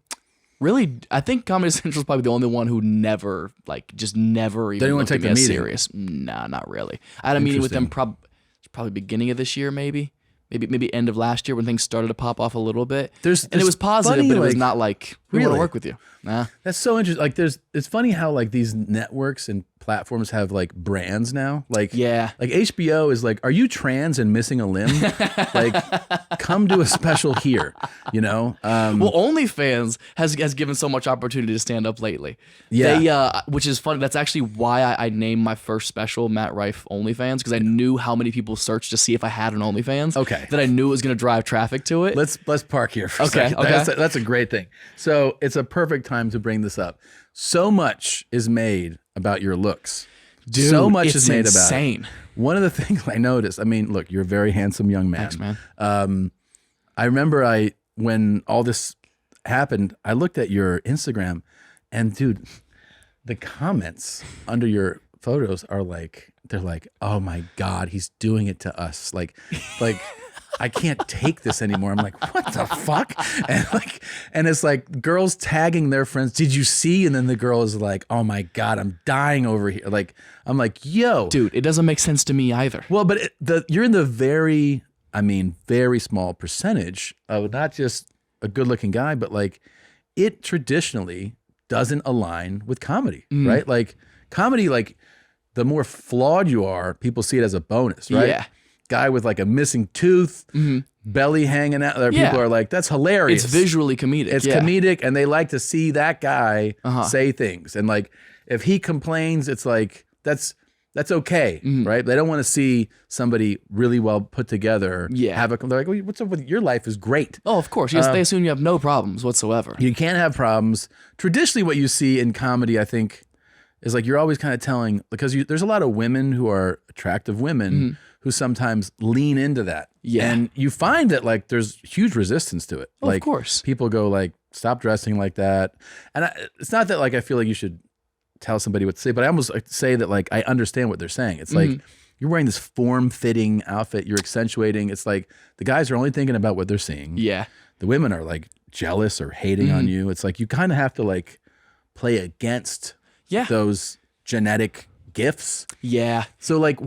Really, I think Comedy Central's probably the only one who never even even looked take at me the as meeting? serious. Nah, not really. I had a meeting with them probably beginning of this year, maybe end of last year when things started to pop off a little bit. And it was positive, funny, but it was like- not like, we want Really? to work with you. Nah. That's so interesting. Like, it's funny how like these networks and platforms have like brands now. Like, Yeah. like HBO is like, are you trans and missing a limb? Like, come do a special here. Well, OnlyFans has given so much opportunity to stand up lately. Yeah. They, which is funny. That's actually why I named my first special Matt Rife OnlyFans, because I knew how many people searched to see if I had an OnlyFans. Okay. That I knew it was going to drive traffic to it. Let's park here for a Okay, second. okay. That's a great thing. So it's a perfect time to bring this up. So much is made about your looks. Dude, so much it's is made insane. about it. One of the things I noticed, I mean, look, you're a very handsome young man. Thanks, man. I remember when all this happened, I looked at your Instagram, and dude, the comments under your photos are like, they're like, oh my God, he's doing it to us. Like I can't take this anymore. I'm like, what the fuck? And it's like girls tagging their friends. Did you see? And then the girl is like, oh my God, I'm dying over here. Like, I'm like, yo, Dude, it doesn't make sense to me either. well, but you're in the very small percentage of not just a good looking guy, but like it traditionally doesn't align with comedy, right? Like comedy, like the more flawed you are, people see it as a bonus, right? Yeah. Guy with like a missing tooth, belly hanging out there. Yeah. People are like, that's hilarious. It's visually comedic. It's yeah. comedic, and they like to see that guy say things. And like, if he complains, it's like that's okay, right? They don't want to see somebody really well put together. Yeah. They're like, well, what's up with your life is great. Oh, of course. Yes, they assume you have no problems whatsoever. You can't have problems. Traditionally, what you see in comedy, I think, is like you're always kind of telling, because there's a lot of women who are attractive women who sometimes lean into that. Yeah. And you find that like there's huge resistance to it. Oh, like of course. people go like, stop dressing like that. And it's not that like I feel like you should tell somebody what to say, but I almost like say that like I understand what they're saying. It's like you're wearing this form-fitting outfit, you're accentuating. It's like the guys are only thinking about what they're seeing. Yeah. The women are like jealous or hating on you. It's like you kind of have to like play against Yeah. those genetic gifts. Yeah. So like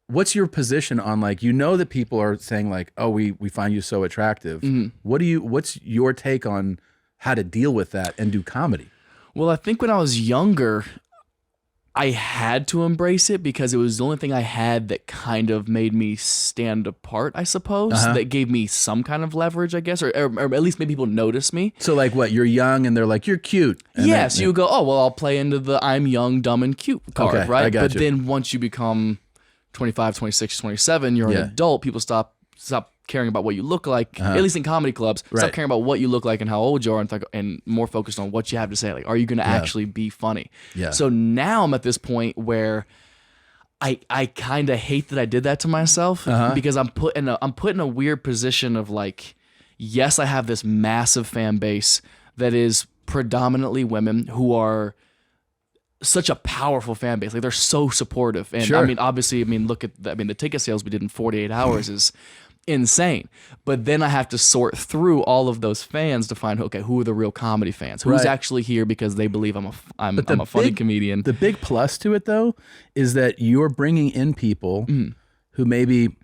what's your position on like, that people are saying like, oh, we find you so attractive. What's your take on how to deal with that and do comedy? Well, I think when I was younger, I had to embrace it because it was the only thing I had that kind of made me stand apart, I suppose. That gave me some kind of leverage, I guess, or at least made people notice me. So like what? You're young and they're like, you're cute. And Yeah, so you go, oh, well, I'll play into the I'm young, dumb, and cute card, Okay, right? I got But you. then once you become 25, 26, 27, you're an adult, people stop caring about what you look like, at least in comedy clubs. Stop Right. caring about what you look like and how old you are, and more focused on what you have to say. Like, are you going to actually be funny? Yeah. So now I'm at this point where I kind of hate that I did that to myself because I'm put in a weird position of like, yes, I have this massive fan base that is predominantly women who are such a powerful fan base. Like, they're so supportive. And Sure. I mean, obviously, look at the ticket sales we did in 48 hours is insane. But then I have to sort through all of those fans to find, okay, who are the real comedy fans? Who's Right. actually here because they believe I'm a funny comedian? The big plus to it though is that you're bringing in people who maybe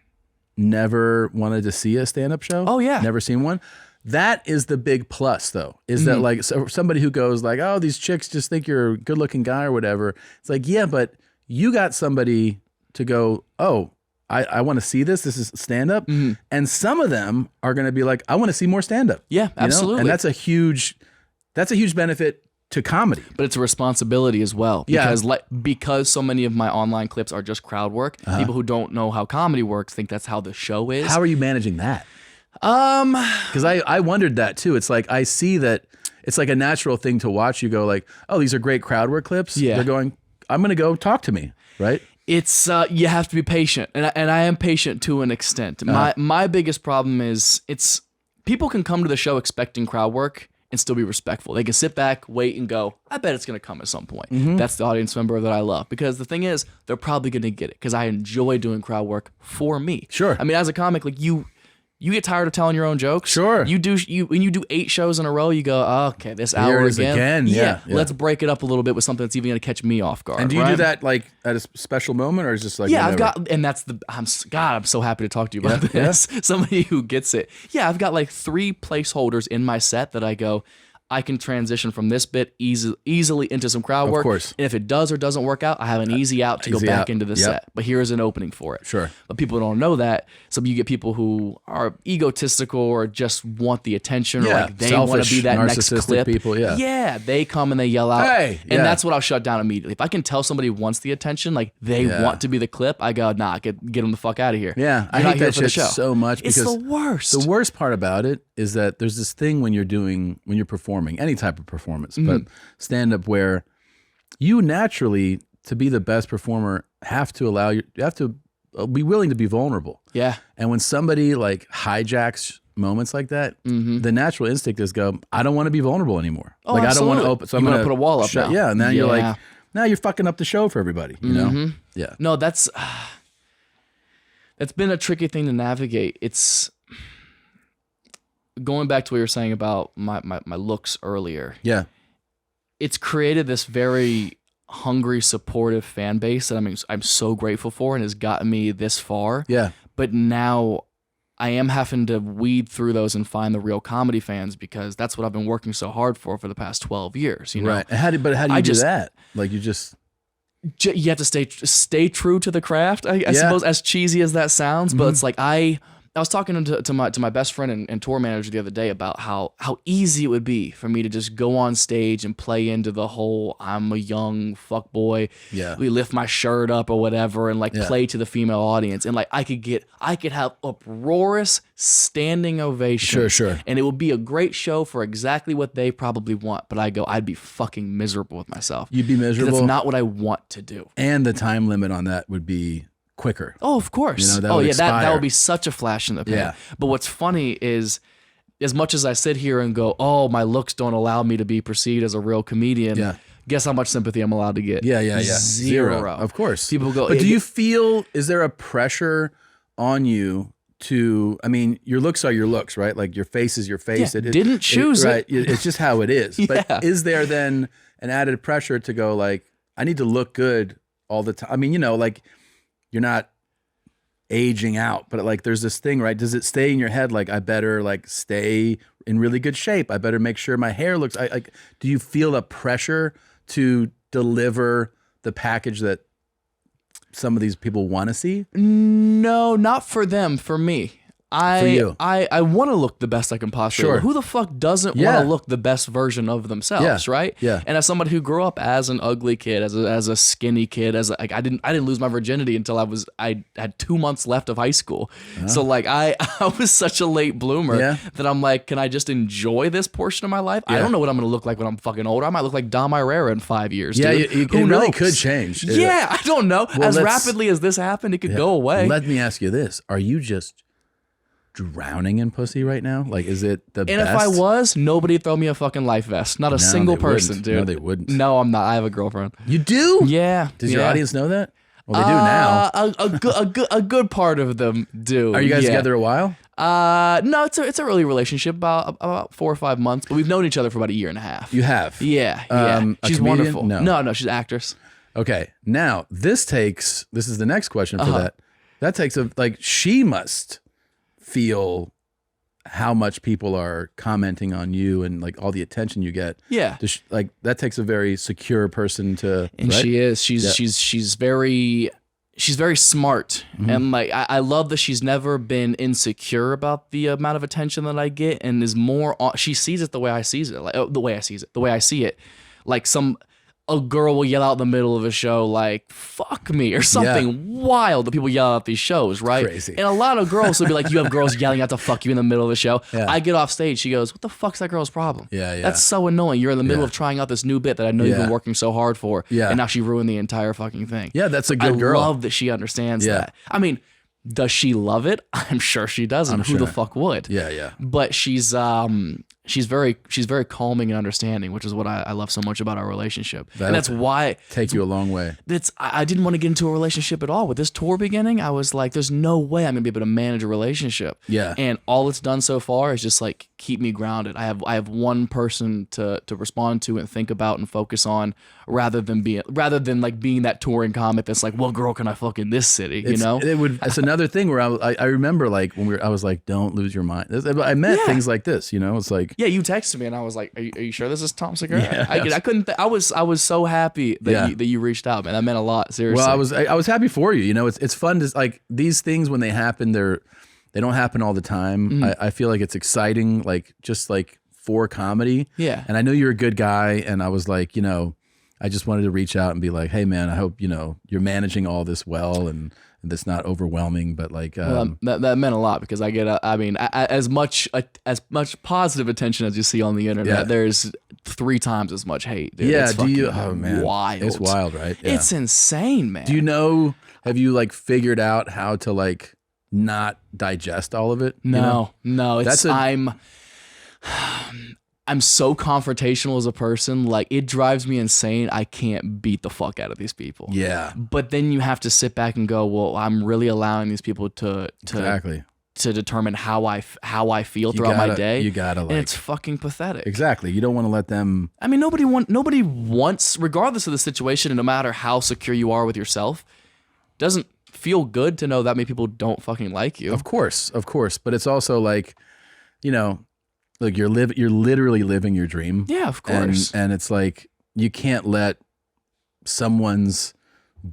never wanted to see a stand-up show. Oh, yeah. Never seen one. That is the big plus though, is that like somebody who goes like, oh, these chicks just think you're a good looking guy or whatever. It's like, yeah, but you got somebody to go, oh, I want to see this. This is stand up. And some of them are going to be like, I want to see more stand up. Yeah, absolutely. And that's a huge benefit to comedy. But it's a responsibility as well. Yeah. Because so many of my online clips are just crowd work, people who don't know how comedy works think that's how the show is. How are you managing that? Because I wondered that too. It's like I see that it's like a natural thing to watch. You go like, oh, these are great crowd work clips. Yeah. They're going, I'm going to go talk to me, right? It's you have to be patient, and I am patient to an extent. My biggest problem is people can come to the show expecting crowd work and still be respectful. They can sit back, wait, and go, I bet it's going to come at some point. That's the audience member that I love, because the thing is, they're probably going to get it because I enjoy doing crowd work for me. Sure. I mean, as a comic, like you get tired of telling your own jokes. Sure. When you do 8 shows in a row, you go, oh, okay, this Here hour it is again. Yeah. Let's break it up a little bit with something that's even going to catch me off guard. And do you do right? that like at a special moment, or is it just like Yeah, whatever? I've got, and that's I'm so happy to talk to you about this. Somebody who gets it. Yeah, I've got like 3 placeholders in my set that I go, I can transition from this bit easily into some crowd work. Of course. And if it does or doesn't work out, I have an easy out to go Easy back out. into the Yep. set. But here is an opening for it. Sure. But people don't know that. So you get people who are egotistical or just want the attention, or Yeah, like they want to selfish, be that next narcissistic clip. people, yeah. Yeah, they come and they yell out. Hey, and yeah. that's what I'll shut down immediately. If I can tell somebody wants the attention, like they Yeah. want to be the clip, I go, nah, get them the fuck out of here. Yeah, You're I not hate here that for the shit show. so much It's because the worst. the worst part about it is that there's this thing when you're performing any type of performance, but stand up, where you naturally, to be the best performer, have to be willing to be vulnerable. Yeah. And when somebody like hijacks moments like that, the natural instinct is go, I don't want to be vulnerable anymore. Oh, like I don't want to absolutely. open. So I'm You wanna gonna put a wall up now. Yeah, and now you're Yeah. like, now you're fucking up the show for everybody. You know? Yeah. No, that's been a tricky thing to navigate. It's going back to what you were saying about my looks earlier. Yeah. It's created this very hungry, supportive fan base that I'm so grateful for, and has gotten me this far. Yeah. But now I am having to weed through those and find the real comedy fans, because that's what I've been working so hard for the past 12 years. You know? Right. And how do you I do just- that? Like you just You have to stay true to the craft, I suppose, as cheesy as that sounds. But it's like I was talking to my best friend and tour manager the other day about how easy it would be for me to just go on stage and play into the whole I'm a young fuck boy. Yeah. We lift my shirt up or whatever and like Yeah. play to the female audience, and like I could have uproarious standing ovation. Sure. And it would be a great show for exactly what they probably want. But I'd be fucking miserable with myself. You'd be 'Cause miserable. That's not what I want to do. And the time limit on that would be quicker. Oh, of course. You know, that oh, would yeah, that expire. would be such a flash in the pan. Yeah. But what's funny is, as much as I sit here and go, oh, my looks don't allow me to be perceived as a real comedian, Yeah. guess how much sympathy I'm allowed to get? Yeah. Zero. Of course. People go, But do you feel, is there a pressure on you to, I mean, your looks are your looks, right? Like your face is your face. Yeah, didn't choose it. Right. It's just how it is. Yeah. But is there then an added pressure to go like, I need to look good all the time? I mean, you know, like you're not aging out, but like there's this thing, right? Does it stay in your head like I better like stay in really good shape? I better make sure my hair looks, like, do you feel the pressure to deliver the package that some of these people want to see? No, not for them. For me. you. I want to look the best I can possibly. Sure. Who the fuck doesn't Yeah. want to look the best version of themselves, Yeah. right? Yeah. And as somebody who grew up as an ugly kid, as a skinny kid, like I didn't lose my virginity until I had 2 months left of high school. So like I was such a late bloomer Yeah. that I'm like, can I just enjoy this portion of my life? I don't know what I'm gonna look like when I'm fucking older. I might look like Dom Irera in 5 years. Yeah, dude. it Who really knows? could change. Yeah, I don't know. Well, as let's- rapidly as this happened, it could go away. Let me ask you this: are you just drowning in pussy right now? Like, is it the And best? if I was, nobody'd throw me a fucking life vest. Not a single they person, wouldn't. dude. No, they wouldn't. No, I'm not. I have a girlfriend. You do? Yeah. Does your yeah. audience know that? Well, they do now. A good part of them do. Are you guys yeah. together a while? No, it's a early relationship, about 4 or 5 months, but we've known each other for about a year and a half. You have. Yeah. A She's comedian? wonderful. No, she's an actress. Okay. Now this is the next question for that. That takes she must feel how much people are commenting on you and like all the attention you get. Yeah. Like that takes a very secure person to. And right? she is. She's very smart. Mm-hmm. And like I love that she's never been insecure about the amount of attention that I get, and is more she sees it the way I see it. Like the way I see it. Like a girl will yell out in the middle of a show like "fuck me" or something wild that people yell out at these shows, right? Crazy. And a lot of girls will be like, you have girls yelling out to "fuck you" in the middle of the show. Yeah. I get off stage, she goes, "What the fuck's that girl's problem?" Yeah. That's so annoying. You're in the middle Yeah. of trying out this new bit that I know you've been Yeah. working so hard for, Yeah. and now she ruined the entire fucking thing. Yeah, that's a good girl. I love that she understands Yeah. that. I mean, does she love it? I'm sure she doesn't. Who the sure. fuck would? Yeah. But she's very calming and understanding, which is what I love so much about our relationship. And that's why Take you a long way. I didn't want to get into a relationship at all. With this tour beginning, I was like, there's no way I'm gonna be able to manage a relationship. Yeah. And all it's done so far is just like keep me grounded. I have one person to respond to and think about and focus on, rather than being that touring comic that's like, what girl can I fuck in this city? It's another thing where I remember like when I was like, don't lose your mind. I meant things like this, It's like, yeah, you texted me and I was like, are you sure this is Tom Segura? Yeah. I couldn't. I was so happy that you reached out, man. That meant a lot. Seriously. well, I was happy for you. It's fun to like these things when they happen. They don't happen all the time. Mm-hmm. I feel like it's exciting, like just like for comedy. Yeah. And I know you're a good guy, and I was like, I just wanted to reach out and be like, hey man, I hope you're managing all this well and that's not overwhelming. But like, that meant a lot because I get as much positive attention as you see on the internet, there's 3 times as much hate. Dude. yeah. It's Do you? fucking Oh man, wild. It's wild, right? Yeah. It's insane, man. Do you know? Have you like figured out how to like not digest all of it? No. It's That's I'm so confrontational as a person. Like it drives me insane. I can't beat the fuck out of these people. Yeah. But then you have to sit back and go, well, I'm really allowing these people to Exactly. to determine how I feel throughout my day. You gotta like. And it's fucking pathetic. Exactly. You don't want to let them. I mean, nobody wants, regardless of the situation, and no matter how secure you are with yourself, doesn't feel good to know that many people don't fucking like you. Of course. But it's also like, like you're literally living your dream. Yeah, of course. And it's like you can't let someone's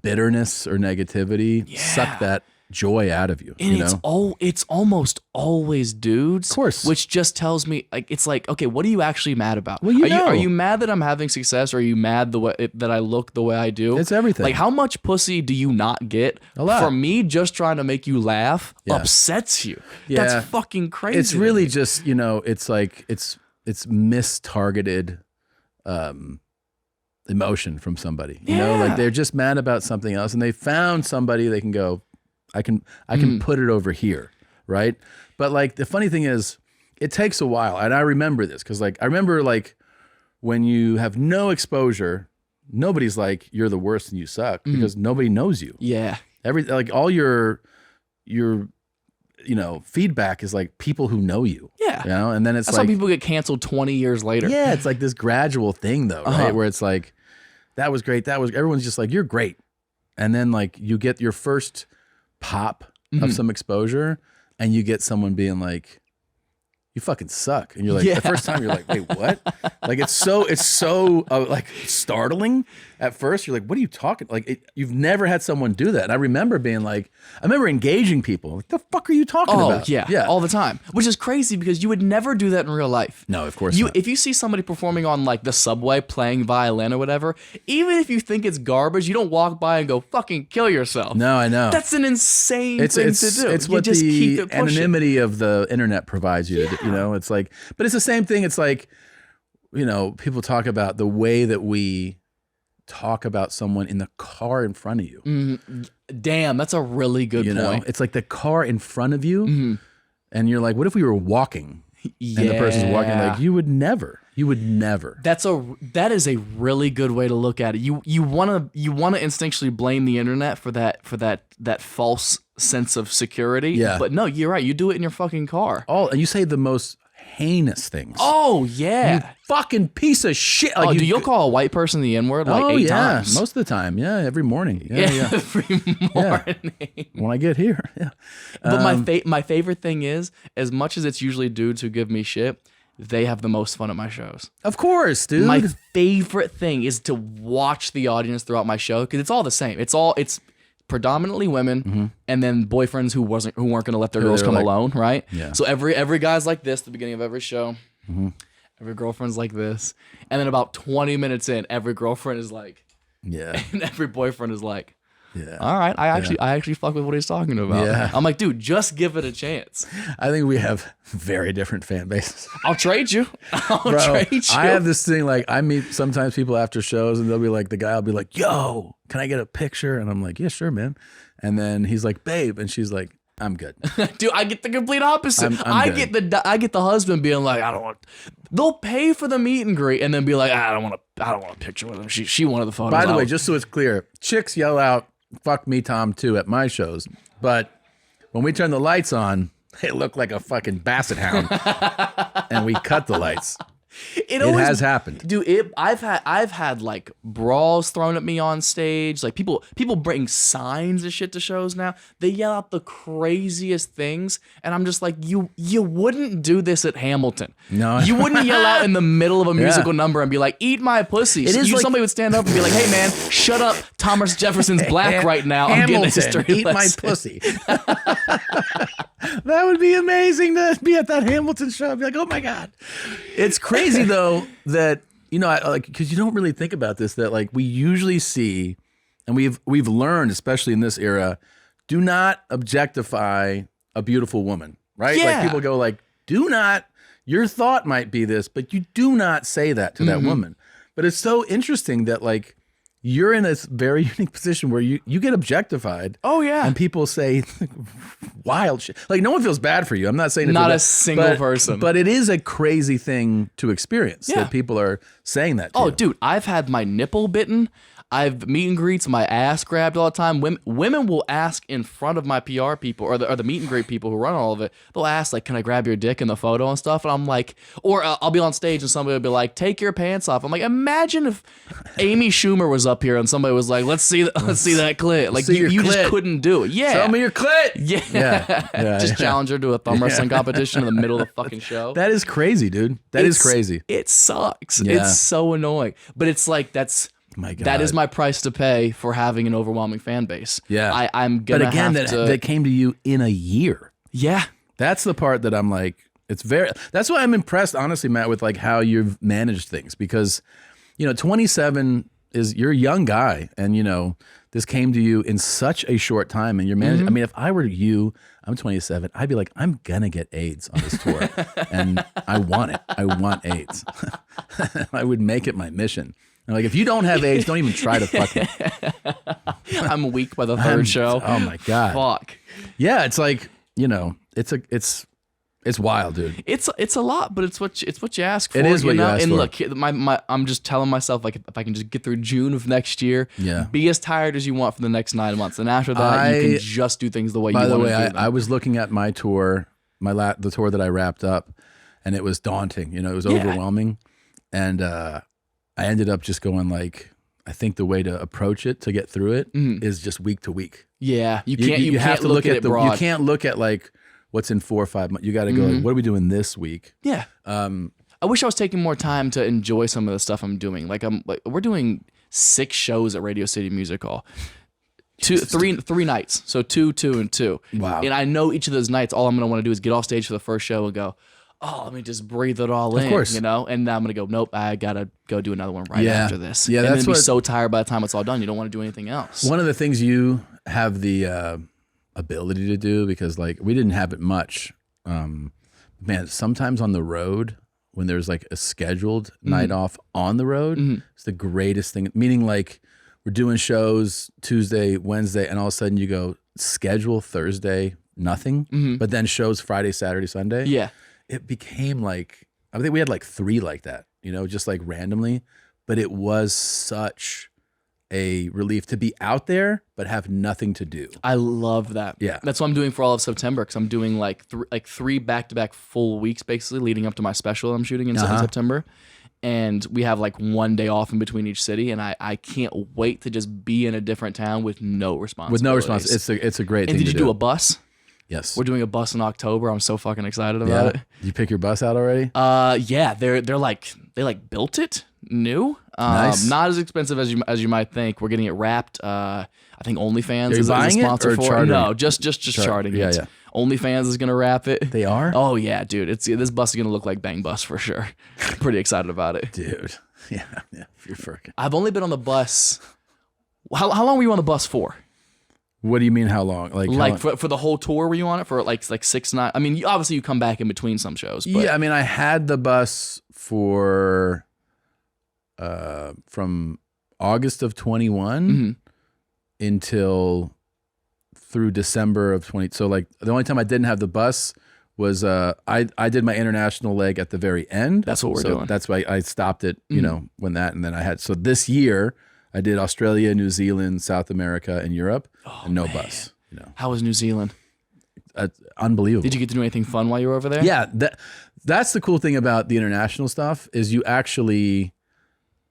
bitterness or negativity suck that joy out of you. And it's almost always dudes. Of course. Which just tells me it's like, okay, what are you actually mad about? Well, are you mad that I'm having success, or are you mad that I look the way I do? It's everything. Like how much pussy do you not get? A lot. From me just trying to make you laugh Yeah. upsets you. Yeah. That's fucking crazy. It's to really me. just, it's like it's mistargeted emotion from somebody. Like they're just mad about something else and they found somebody they can go, I can put it over here, right? But like the funny thing is, it takes a while, and I remember this because like I remember like when you have no exposure, nobody's like you're the worst and you suck because nobody knows you. Yeah. All your feedback is like people who know you. Yeah. And then it's That's like how people get canceled 20 years later. yeah, it's like this gradual thing though, right? Where it's like that was great, everyone's just like you're great, and then like you get your first pop of some exposure and you get someone being like, you fucking suck. And you're like, Yeah. the first time you're like, wait, what? Like, it's so like startling at first. You're like, what are you talking? Like, you've never had someone do that. And I remember being like, I remember engaging people. What the fuck are you talking about? Yeah, all the time. Which is crazy because you would never do that in real life. No, of course not. If you see somebody performing on like the subway playing violin or whatever, even if you think it's garbage, you don't walk by and go, fucking kill yourself. No, I know. That's an insane thing to do. It's You what just keep the it pushing. anonymity of the internet provides you. You know, it's like, but it's the same thing. It's like, you know, people talk about the way that we talk about someone in the car in front of you. Damn, that's a really good You know, point. it's like the car in front of you, and you're like, what if we were walking? Yeah. And the person's walking, like, you would never. That is a really good way to look at it. You wanna instinctually blame the internet for that false sense of security. Yeah. But no, you're right. You do it in your fucking car. And you say the most heinous things. Oh yeah. You fucking piece of shit. Like, You'll call a white person the N-word like 8 times. most of the time. Yeah, every morning. Yeah. Every morning. When I get here. Yeah. But my favorite thing is, as much as it's usually dudes who give me shit, they have the most fun at my shows. Of course, dude. My favorite thing is to watch the audience throughout my show because it's all the same. It's predominantly women and then boyfriends who weren't going to let their girls they come were like- alone, right? Yeah. So every guy's like this at the beginning of every show. Every girlfriend's like this. And then about 20 minutes in, every girlfriend is like, Yeah. and every boyfriend is like, Yeah. all right, I actually fuck with what he's talking about. Yeah. I'm like, dude, just give it a chance. I think we have very different fan bases. I'll trade you. I'll Bro, trade you. I have this thing, like, I meet sometimes people after shows and they'll be like, the guy will be like, yo, can I get a picture? And I'm like, yeah, sure, man. And then he's like, babe. And she's like, I'm good. Dude, I get the complete opposite. I'm I good. get the husband being like, I don't want. They'll pay for the meet and greet and then be like, I don't want a picture with him. She wanted the photos. By the way, just so it's clear, chicks yell out, fuck me, Tom, too, at my shows. But when we turn the lights on, they look like a fucking basset hound. And we cut the lights. it It has happened. Dude, I've had like bras thrown at me on stage. Like people bring signs and shit to shows now. They yell out the craziest things, and I'm just like, you wouldn't do this at Hamilton. No. You wouldn't yell out in the middle of a musical number and be like, "Eat my pussy." It is like- somebody would stand up and be like, "Hey man, shut up, Thomas Jefferson's black right now. I'm getting a Hamilton, history eat my lesson." pussy. That would be amazing to be at that Hamilton show. I'd be like, oh my God. It's crazy though that, you know, because you don't really think about this, that like we usually see, and we've learned, especially in this era, do not objectify a beautiful woman, right? Yeah. Like people go like, do not, your thought might be this, but you do not say that to that woman. But it's so interesting that like, you're in this very unique position where you get objectified. Oh yeah. And people say wild shit. Like no one feels bad for you. I'm not saying Not that, a single person. But it is a crazy thing to experience Yeah. that people are saying that to Oh, you. dude, I've had my nipple bitten. I've meet and greets, my ass grabbed all the time. Women will ask in front of my PR people or the meet and greet people who run all of it. They'll ask like, "Can I grab your dick in the photo and stuff?" And I'm like, or I'll be on stage and somebody will be like, "Take your pants off." I'm like, imagine if Amy Schumer was up here and somebody was like, "Let's see that clit." Like see your you clit. just couldn't do it. Yeah. Show me your clit. Yeah. Just challenge her to a thumb wrestling competition in the middle of the fucking show. That is crazy, dude. That is It's- crazy. It sucks. Yeah. It's so annoying. But it's like My God. that is my price to pay for having an overwhelming fan base. Yeah. I'm But gonna again, have to. that came to you in a year. Yeah. That's the part that I'm like, that's why I'm impressed, honestly, Matt, with like how you've managed things because, you know, 27 you're a young guy and, you know, this came to you in such a short time and you're managing. I mean, if I were you, I'm 27, I'd be like, I'm gonna get AIDS on this tour and I want it. I want AIDS. I would make it my mission. And like, if you don't have AIDS, don't even try to fuck me. I'm weak by the third show. Oh my God. Fuck. Yeah. It's like, you know, it's wild, dude. It's a lot, but it's what you ask for. It is what you ask and for. look, I'm just telling myself like if I can just get through June of next year, Yeah. be as tired as you want for the next 9 months, and after that you can just do things the way you By want the to way, do them. I was looking at my tour, the tour that I wrapped up, and it was daunting. You know, it was overwhelming, and I ended up just going like, I think the way to approach it to get through it is just week to week. Yeah, you You can't have to look at it broad. You can't look at like what's in 4 or 5 months. You got to go like, what are we doing this week? Yeah. I wish I was taking more time to enjoy some of the stuff I'm doing. Like we're doing 6 shows at Radio City Music Hall. Three nights. So 2, 2, and 2. Wow. And I know each of those nights, all I'm going to want to do is get off stage for the first show and go, oh, let me just breathe it all in. Of course. You know? And then I'm going to go, nope, I got to go do another one right after this. Yeah, and that's then be what, so tired by the time it's all done, you don't want to do anything else. one of the things you have the ability to do, because like we didn't have it much. Man, sometimes on the road, when there's like a scheduled night off on the road, it's the greatest thing. Meaning like we're doing shows Tuesday, Wednesday, and all of a sudden you go schedule Thursday, nothing, but then shows Friday, Saturday, Sunday. Yeah. It became like, I think we had like 3 like that, you know, just like randomly, but it was such a relief to be out there, but have nothing to do. I love that. Yeah. That's what I'm doing for all of September, because I'm doing like 3 back-to-back full weeks, basically, leading up to my special I'm shooting in September. And we have like 1 day off in between each city, and I can't wait to just be in a different town with no responsibilities. With no response. It's a great And thing did to you do a bus? Yes. We're doing a bus in October. I'm so fucking excited about it. Did you pick your bus out already? Yeah, they're like they built it new. Nice. Not as expensive as you might think. We're getting it wrapped. I think OnlyFans Are you is a buying it sponsor or for chartering it. No, it? just charting it. Yeah. OnlyFans is gonna wrap it. They are? Oh yeah, dude. This bus is gonna look like Bang Bus for sure. Pretty excited about it. Dude. Yeah. You're freaking. I've only been on the bus. How long were you on the bus for? What do you mean how long? Like for the whole tour, were you on it for like 6 nights? I mean, obviously you come back in between some shows. But yeah, I mean, I had the bus for from August of 21 until through December of 20. So like the only time I didn't have the bus was I did my international leg at the very end. That's what we're doing. That's why I stopped it, you know, when that, and then I had, so this year I did Australia, New Zealand, South America, and Europe, and no bus. You know, How was New Zealand? Unbelievable. Did you get to do anything fun while you were over there? Yeah, that's the cool thing about the international stuff is you actually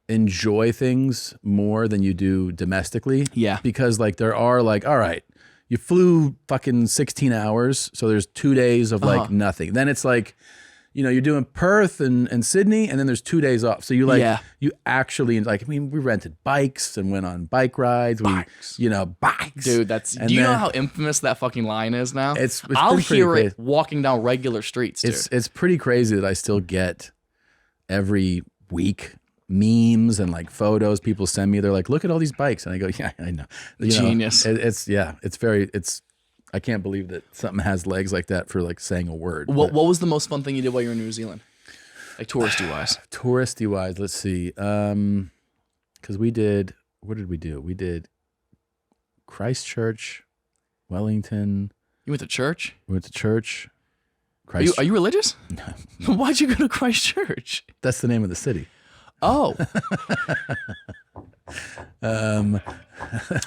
enjoy things more than you do domestically. Yeah. Because like there are like, all right, you flew fucking 16 hours, so there's 2 days of like nothing. Then it's like, you know, you're doing Perth and Sydney, and then there's 2 days off. So you like, you actually like, I mean, we rented bikes and went on bike rides. Bikes. Dude, do you know how infamous that fucking line is now? I'll hear it walking down regular streets, dude. It's pretty crazy that I still get every week memes and like photos people send me. They're like, look at all these bikes. And I go, yeah, I know. Genius. It's I can't believe that something has legs like that for like saying a word. What was the most fun thing you did while you were in New Zealand? Like touristy wise. Touristy wise, let's see. Because what did we do? We did Christchurch, Wellington. You went to church? We went to church. Are you religious? No. Why'd you go to Christchurch? That's the name of the city. Oh.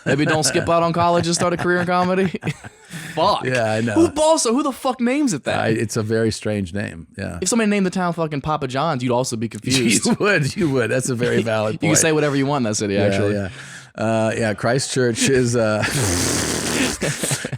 Maybe don't skip out on college and start a career in comedy. Fuck. Yeah, I know. Who the fuck names it that? It's a very strange name. Yeah. If somebody named the town fucking Papa John's, you'd also be confused. You would. That's a very valid point. You can say whatever you want in that city, actually. Yeah. Christchurch is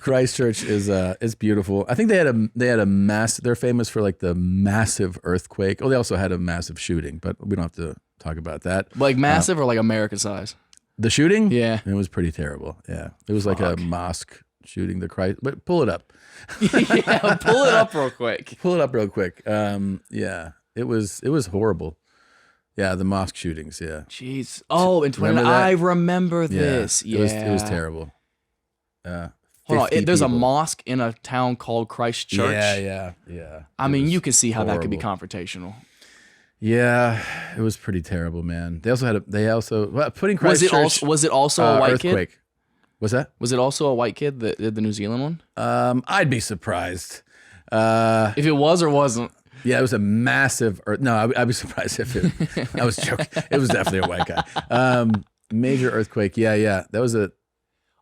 Christchurch is beautiful. I think they had a massive. They're famous for like the massive earthquake. Oh, they also had a massive shooting, but we don't have to talk about that. Like massive or like American size? The shooting? Yeah. It was pretty terrible. Yeah. It was like a mosque shooting the Christ. But pull it up. Yeah, pull it up real quick. Pull it up real quick. Yeah. It was horrible. Yeah, the mosque shootings, yeah. Jeez. Oh, in 20, I remember this. Yeah. It was terrible. Hold on. There's a mosque in a town called Christchurch. Yeah. I mean, you can see how that could be confrontational. Yeah, it was pretty terrible, man. They also putting Christchurch. Was it also a white earthquake. Kid? What's that? Was it also a white kid that did the New Zealand one? I'd be surprised. If it was or wasn't. Yeah, it was a massive. No, I'd be surprised if it. I was joking. It was definitely a white guy. Major earthquake. Yeah. That was a.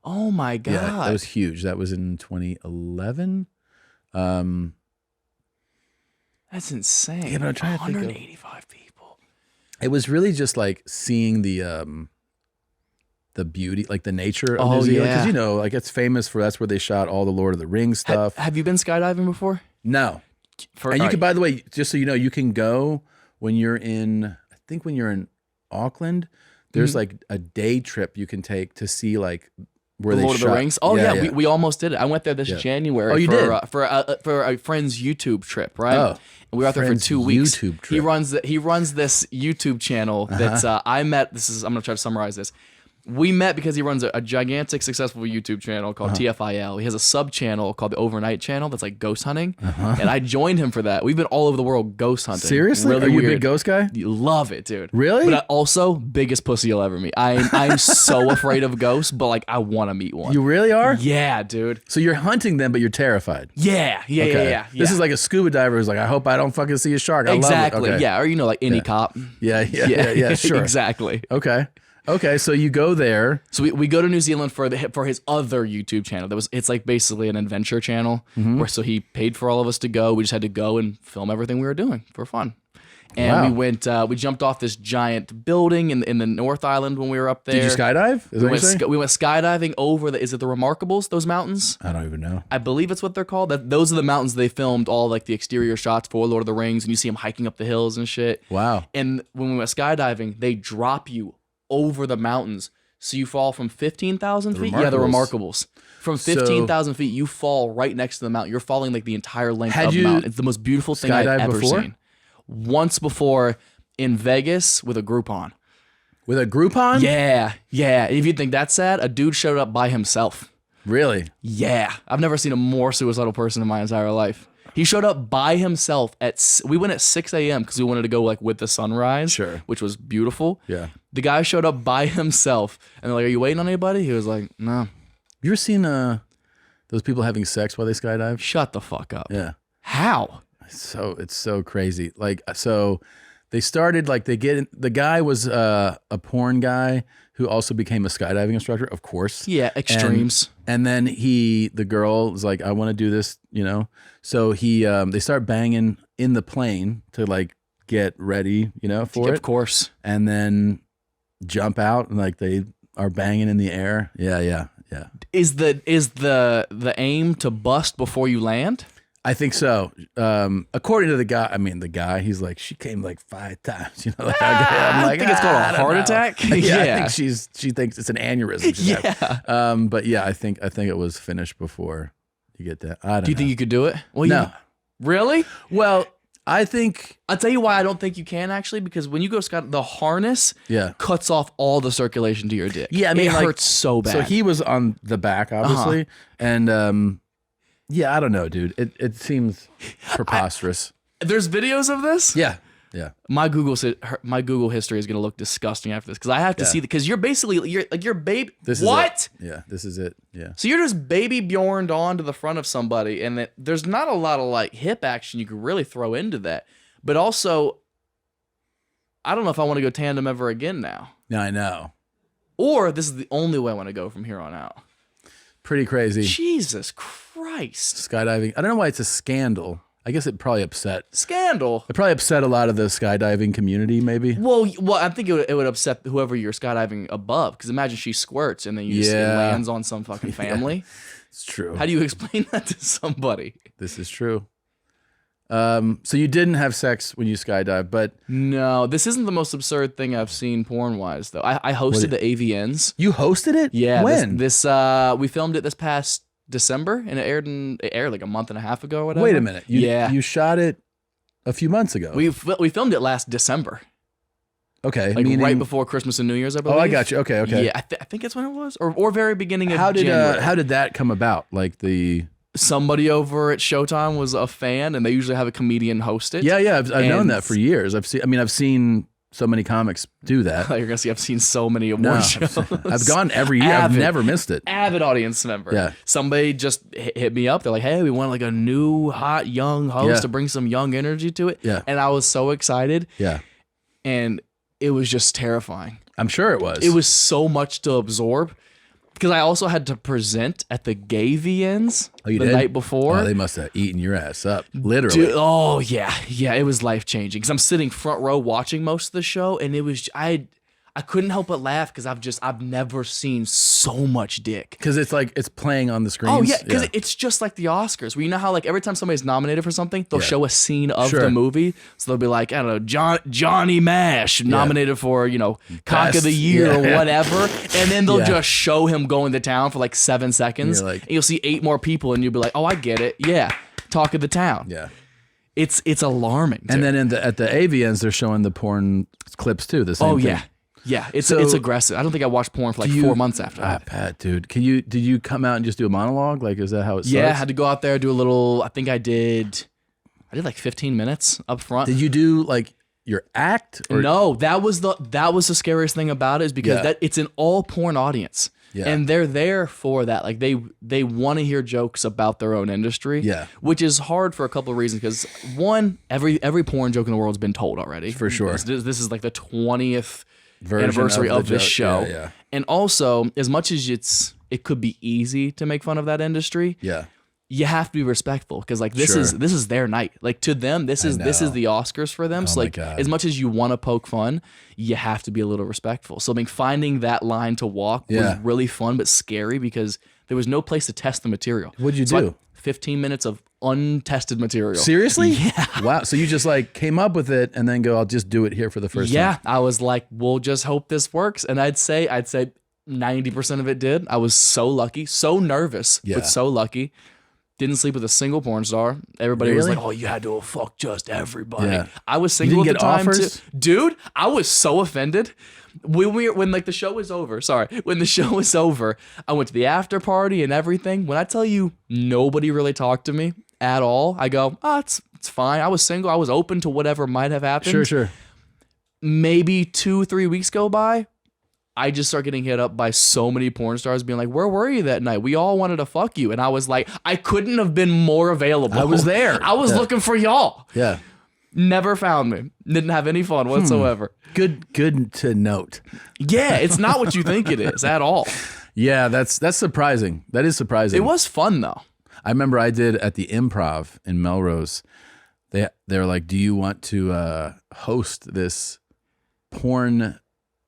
Oh my god. Yeah, that was huge. That was in 2011. That's insane. Yeah, but I'm trying to think of 185 people. It was really just like seeing the the beauty, like the nature of Oh, New Zealand? yeah. Because, you know, like it's famous for, that's where they shot all the Lord of the Rings stuff. Have you been skydiving before? No. And you can, by the way, just so you know, you can go when you're in, I think when you're in Auckland, there's like a day trip you can take to see like where The they Lord shot. of the Rings. Oh yeah, we almost did it. I went there this January. Oh, you for, did? For a friend's YouTube trip, right? Oh, and we were out there for friend's 2 weeks. YouTube trip. He runs this YouTube channel that's I met. I'm gonna try to summarize this. We met because he runs a gigantic, successful YouTube channel called TFIL. He has a sub channel called the Overnight Channel that's like ghost hunting, and I joined him for that. We've been all over the world ghost hunting. Seriously? Really Are you a weird. big ghost guy? You love it, dude. Really? But also, biggest pussy you'll ever meet. I'm so afraid of ghosts, but like I want to meet one. You really are? Yeah, dude. So you're hunting them, but you're terrified. Yeah. This is like a scuba diver who's like, I hope I don't fucking see a shark. I exactly. love it. Okay. Yeah, or you know, like any cop. Yeah, sure. Exactly. Okay, so you go there. So we go to New Zealand for his other YouTube channel. It's like basically an adventure channel where so he paid for all of us to go. We just had to go and film everything we were doing for fun. And we went. We jumped off this giant building in the North Island when we were up there. Did you skydive? Is that what you're saying? We went skydiving over is it the Remarkables? Those mountains? I don't even know. I believe it's what they're called. Those are the mountains they filmed all like the exterior shots for Lord of the Rings, and you see them hiking up the hills and shit. Wow. And when we went skydiving, they drop you over the mountains, so you fall from 15,000 feet. Yeah, the Remarkables. From 15,000 feet, you fall right next to the mountain. You're falling like the entire length of the mountain. It's the most beautiful thing I've ever seen. Once before in Vegas with a Groupon. With a Groupon? Yeah. If you think that's sad, a dude showed up by himself. Really? Yeah. I've never seen a more suicidal person in my entire life. He showed up by himself we went at 6 a.m. because we wanted to go like with the sunrise, which was beautiful. Yeah. The guy showed up by himself, and they're like, "Are you waiting on anybody?" He was like, "No." You ever seen those people having sex while they skydive? Shut the fuck up. Yeah. How? It's so crazy. Like, so they started like the guy was a porn guy who also became a skydiving instructor, of course. Yeah, extremes. And then the girl was like, I want to do this, you know? So they start banging in the plane to like get ready, you know, for it. Of course. And then jump out and like they are banging in the air. Yeah. Is the aim to bust before you land? I think so. According to the guy, he's like, she came like 5 times. You know, like, I'm like, I think it's called a heart attack. Yeah, I think she thinks it's an aneurysm. But yeah, I think it was finished before you get that. I don't know. Do you think you could do it? Well, no. Really? Well, I think I'll tell you why I don't think you can actually, because when you go sky, the harness cuts off all the circulation to your dick. Yeah, I mean, it like, hurts so bad. So he was on the back, obviously, and yeah, I don't know, dude. It seems preposterous. There's videos of this. Yeah. My Google history is gonna look disgusting after this because I have to see because you're baby. This what? Is it. Yeah, this is it. Yeah. So you're just baby Bjorned onto the front of somebody, and there's not a lot of like hip action you could really throw into that. But also, I don't know if I want to go tandem ever again now. Yeah, I know. Or this is the only way I want to go from here on out. Pretty crazy. Jesus Christ. Skydiving. I don't know why it's a scandal. I guess it probably upset. Scandal. It probably upset a lot of the skydiving community, maybe. Well, I think it would upset whoever you're skydiving above. Because imagine she squirts and then it lands on some fucking family. It's true. How do you explain that to somebody? This is true. So you didn't have sex when you skydive, but no, this isn't the most absurd thing I've seen porn-wise, though. I hosted the AVNs. You hosted it? Yeah. When? We filmed it this past December, and it aired like a month and a half ago or whatever. Wait a minute. You shot it a few months ago. We filmed it last December. Okay. Like right before Christmas and New Year's, I believe. Oh, I got you. Okay. Yeah, I think that's when it was, or very beginning of January. How did that come about? Like somebody over at Showtime was a fan, and they usually have a comedian host it. Yeah. I've known that for years. I've seen so many comics do that. You're gonna see. I've seen so many award shows. I've gone every year. I've never missed it. Avid audience member. Yeah. Somebody just hit me up. They're like, "Hey, we want like a new hot young host to bring some young energy to it." Yeah. And I was so excited. Yeah. And it was just terrifying. I'm sure it was. It was so much to absorb. Because I also had to present at the gay VNs the night before. Oh, they must have eaten your ass up, literally. Dude, yeah, it was life changing. Because I'm sitting front row watching most of the show, and it was I I couldn't help but laugh because I've never seen so much dick. Because it's playing on the screen. Oh yeah, because it's just like the Oscars, where you know how like every time somebody's nominated for something, they'll show a scene of the movie. So they'll be like, I don't know, Johnny Mash nominated for Cock of the Year or whatever, and then they'll just show him going to town for like 7 seconds, and you'll see 8 more people, and you'll be like, oh, I get it, talk of the town. Yeah. It's alarming. And then at the AVNs, they're showing the porn clips too. The same thing. Yeah, it's aggressive. I don't think I watched porn for like 4 months after that. Pat, dude, did you come out and just do a monologue? Like, is that how it starts? Yeah, I had to go out there, do a little. I think I did like 15 minutes up front. Did you do like your act? Or? No, that was the scariest thing about it, is because it's an all porn audience. Yeah. And they're there for that. Like they want to hear jokes about their own industry. Yeah. Which is hard for a couple of reasons. Because one, every porn joke in the world has been told already. For sure. This is like the 20th anniversary of this show. Yeah. And also, as much as it could be easy to make fun of that industry. Yeah. You have to be respectful, because like this is their night. Like to them, this is the Oscars for them. So like as much as you want to poke fun, you have to be a little respectful. So I mean, finding that line to walk was really fun but scary, because there was no place to test the material. What'd you do? 15 minutes of untested material. Seriously? Yeah. Wow. So you just like came up with it and then go, I'll just do it here for the first time. Yeah. I was like, we'll just hope this works. And I'd say 90% of it did. I was so lucky, so nervous, but so lucky. Didn't sleep with a single porn star. Everybody was like, "Oh, you had to fuck just everybody." Yeah. I was single at the time too. Dude, I was so offended. When like the show was over. When the show was over, I went to the after party and everything. When I tell you nobody really talked to me at all, I go, "Oh, it's fine. I was single. I was open to whatever might have happened." Sure. Maybe 2-3 weeks go by, I just start getting hit up by so many porn stars being like, where were you that night? We all wanted to fuck you. And I was like, I couldn't have been more available. I was there. I was looking for y'all. Yeah. Never found me. Didn't have any fun whatsoever. Good to note. Yeah, it's not what you think it is at all. Yeah, that's surprising. That is surprising. It was fun though. I remember I did at the Improv in Melrose. They were like, do you want to host this porn,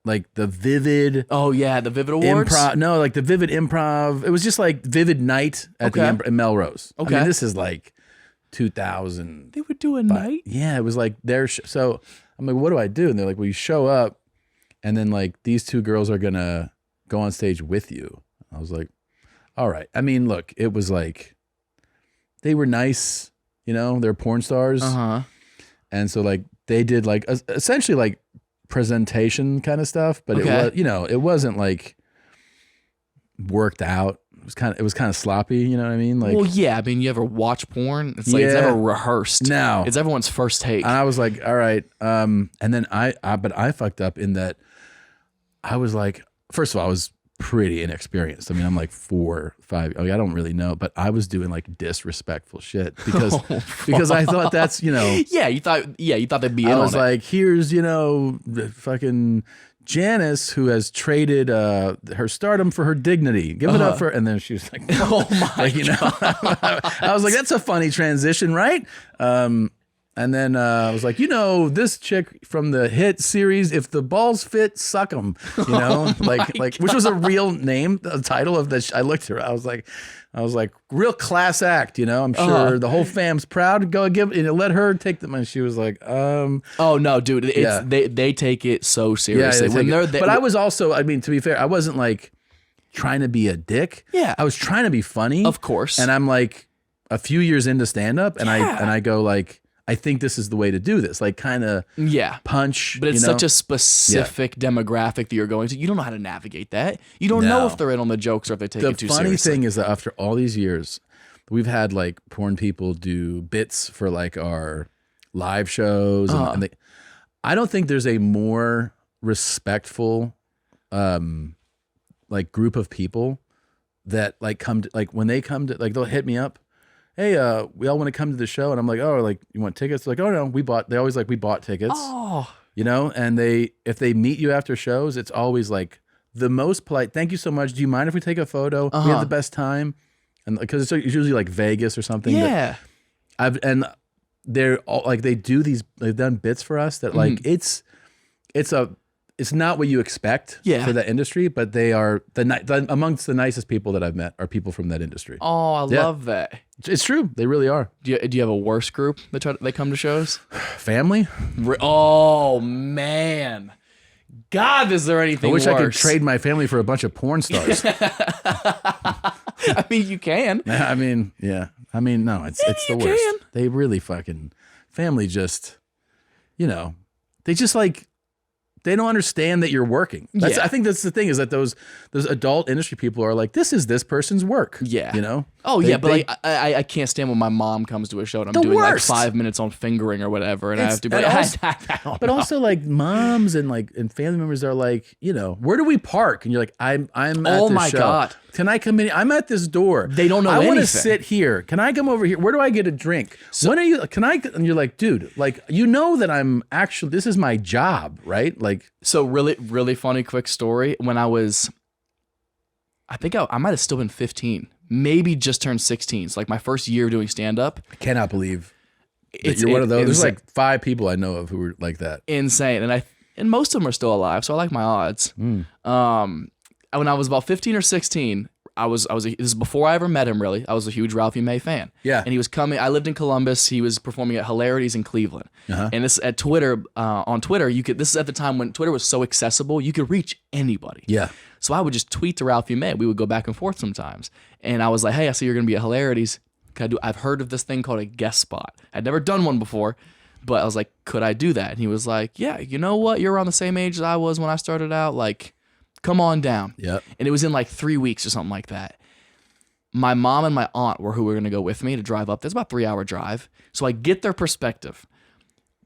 like the Vivid? Oh yeah, the Vivid Awards. No, like the Vivid Improv. It was just like Vivid Night at the in Melrose. Okay, I mean, this is like 2000. They would do a night. Yeah, it was like their. So I'm like, what do I do? And they're like, well, you show up, and then like these 2 girls are gonna go on stage with you. I was like, all right. I mean, look, it was like they were nice, they're porn stars. And so like they did like essentially like presentation kind of stuff, but it was, it wasn't like worked out. It was kind of sloppy, you know what I mean? Like, well, yeah. I mean, you ever watch porn? It's like it's never rehearsed. No, it's everyone's first take. And I was like, all right. And then I fucked up in that I was like, first of all, I was pretty inexperienced. I mean, I'm like 4 or 5. I don't really know, but I was doing like disrespectful shit because I thought that's Yeah, you thought they'd be in on it. I was like, here's fucking Janice, who has traded her stardom for her dignity. Give it up for, and then she was like, oh my God. I was like, that's a funny transition, right? And then I was like, this chick from the hit series, If the Balls Fit, Suck 'Em, which was a real name, the title of the. I looked at her. I was like, real class act, I'm sure the whole fam's proud to go give, let her take the money. She was like, oh no, dude, they take it so seriously. But I was also, I mean, to be fair, I wasn't like trying to be a dick. Yeah, I was trying to be funny, of course. And I'm like a few years into stand up, and I go like, I think this is the way to do this, like kind of punch. But it's such a specific demographic that you're going to. You don't know how to navigate that. You don't know if they're in on the jokes or if they take it too seriously. The funny thing is that after all these years, we've had like porn people do bits for like our live shows. And I don't think there's a more respectful like group of people that like come to, like when they come to, like they'll hit me up. Hey, we all want to come to the show. And I'm like, oh, like, you want tickets? They're like, oh, no, they always like, we bought tickets. Oh. And if they meet you after shows, it's always like the most polite, thank you so much. Do you mind if we take a photo? We had the best time. And because it's usually like Vegas or something. Yeah. And they're all like, they've done bits for us that like, it's a it's not what you expect for that industry, but they are amongst the nicest people that I've met are people from that industry. Oh, I love that. It's true. They really are. Do you have a worse group that they come to shows? Family? Oh, man. God, is there anything worse? I wish I could trade my family for a bunch of porn stars. I mean, you can. I mean, yeah. I mean, no, it's the worst. Can. They really fucking family just, they just like, they don't understand that you're working. I think that's the thing is that those adult industry people are like, this is this person's work. Yeah. Oh, but like I can't stand when my mom comes to a show and I'm doing like 5 minutes on fingering or whatever, and I have to be like, but also like moms and family members are like, where do we park? And you're like, I'm at this show. God. Can I come in? I'm at this door. They don't know anything. I want to sit here. Can I come over here? Where do I get a drink? When are you? Can I? And you're like, dude, like that I'm actually. This is my job, right? Like, so really, really funny, quick story. When I think I might have still been 15, maybe just turned 16. So like my first year doing stand up. I cannot believe that you're one of those. There's like 5 people I know of who were like that. Insane, and most of them are still alive, so I like my odds. When I was about 15 or 16, this is before I ever met him, really. I was a huge Ralphie May fan. Yeah. And he was coming, I lived in Columbus. He was performing at Hilarities in Cleveland. And this at Twitter, on Twitter, this is at the time when Twitter was so accessible, you could reach anybody. Yeah. So I would just tweet to Ralphie May. We would go back and forth sometimes. And I was like, hey, I see you're going to be at Hilarities. I've heard of this thing called a guest spot. I'd never done one before, but I was like, could I do that? And he was like, yeah, you know what? You're around the same age as I was when I started out. Like, come on down. Yep. And it was in like 3 weeks or something like that. My mom and my aunt were who were going to go with me to drive up. That's about a 3-hour drive. So I get their perspective.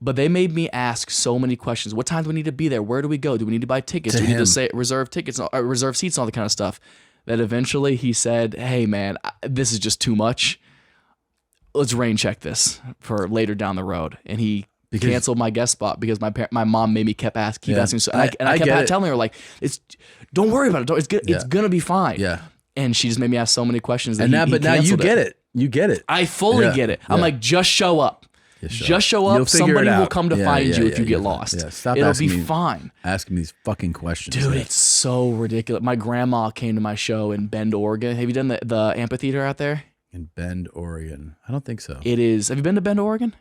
But they made me ask so many questions. What time do we need to be there? Where do we go? Do we need to buy tickets? Do we need to reserve tickets, reserve seats, and all that kind of stuff? That eventually he said, hey, man, this is just too much. Let's rain check this for later down the road. And he canceled my guest spot because my mom made me keep asking. So, and I kept telling her, like, don't worry about it. It's gonna be fine. Yeah. And she just made me ask so many questions. But now you get it. You get it. I fully get it. I'm like, just show up. Just show up. Somebody will come to find you if you get lost. Yeah. Stop It'll be fine. Asking these fucking questions. Dude, it's so ridiculous. My grandma came to my show in Bend, Oregon. Have you done the amphitheater out there? In Bend, Oregon. I don't think so. It is. Have you been to Bend, Oregon?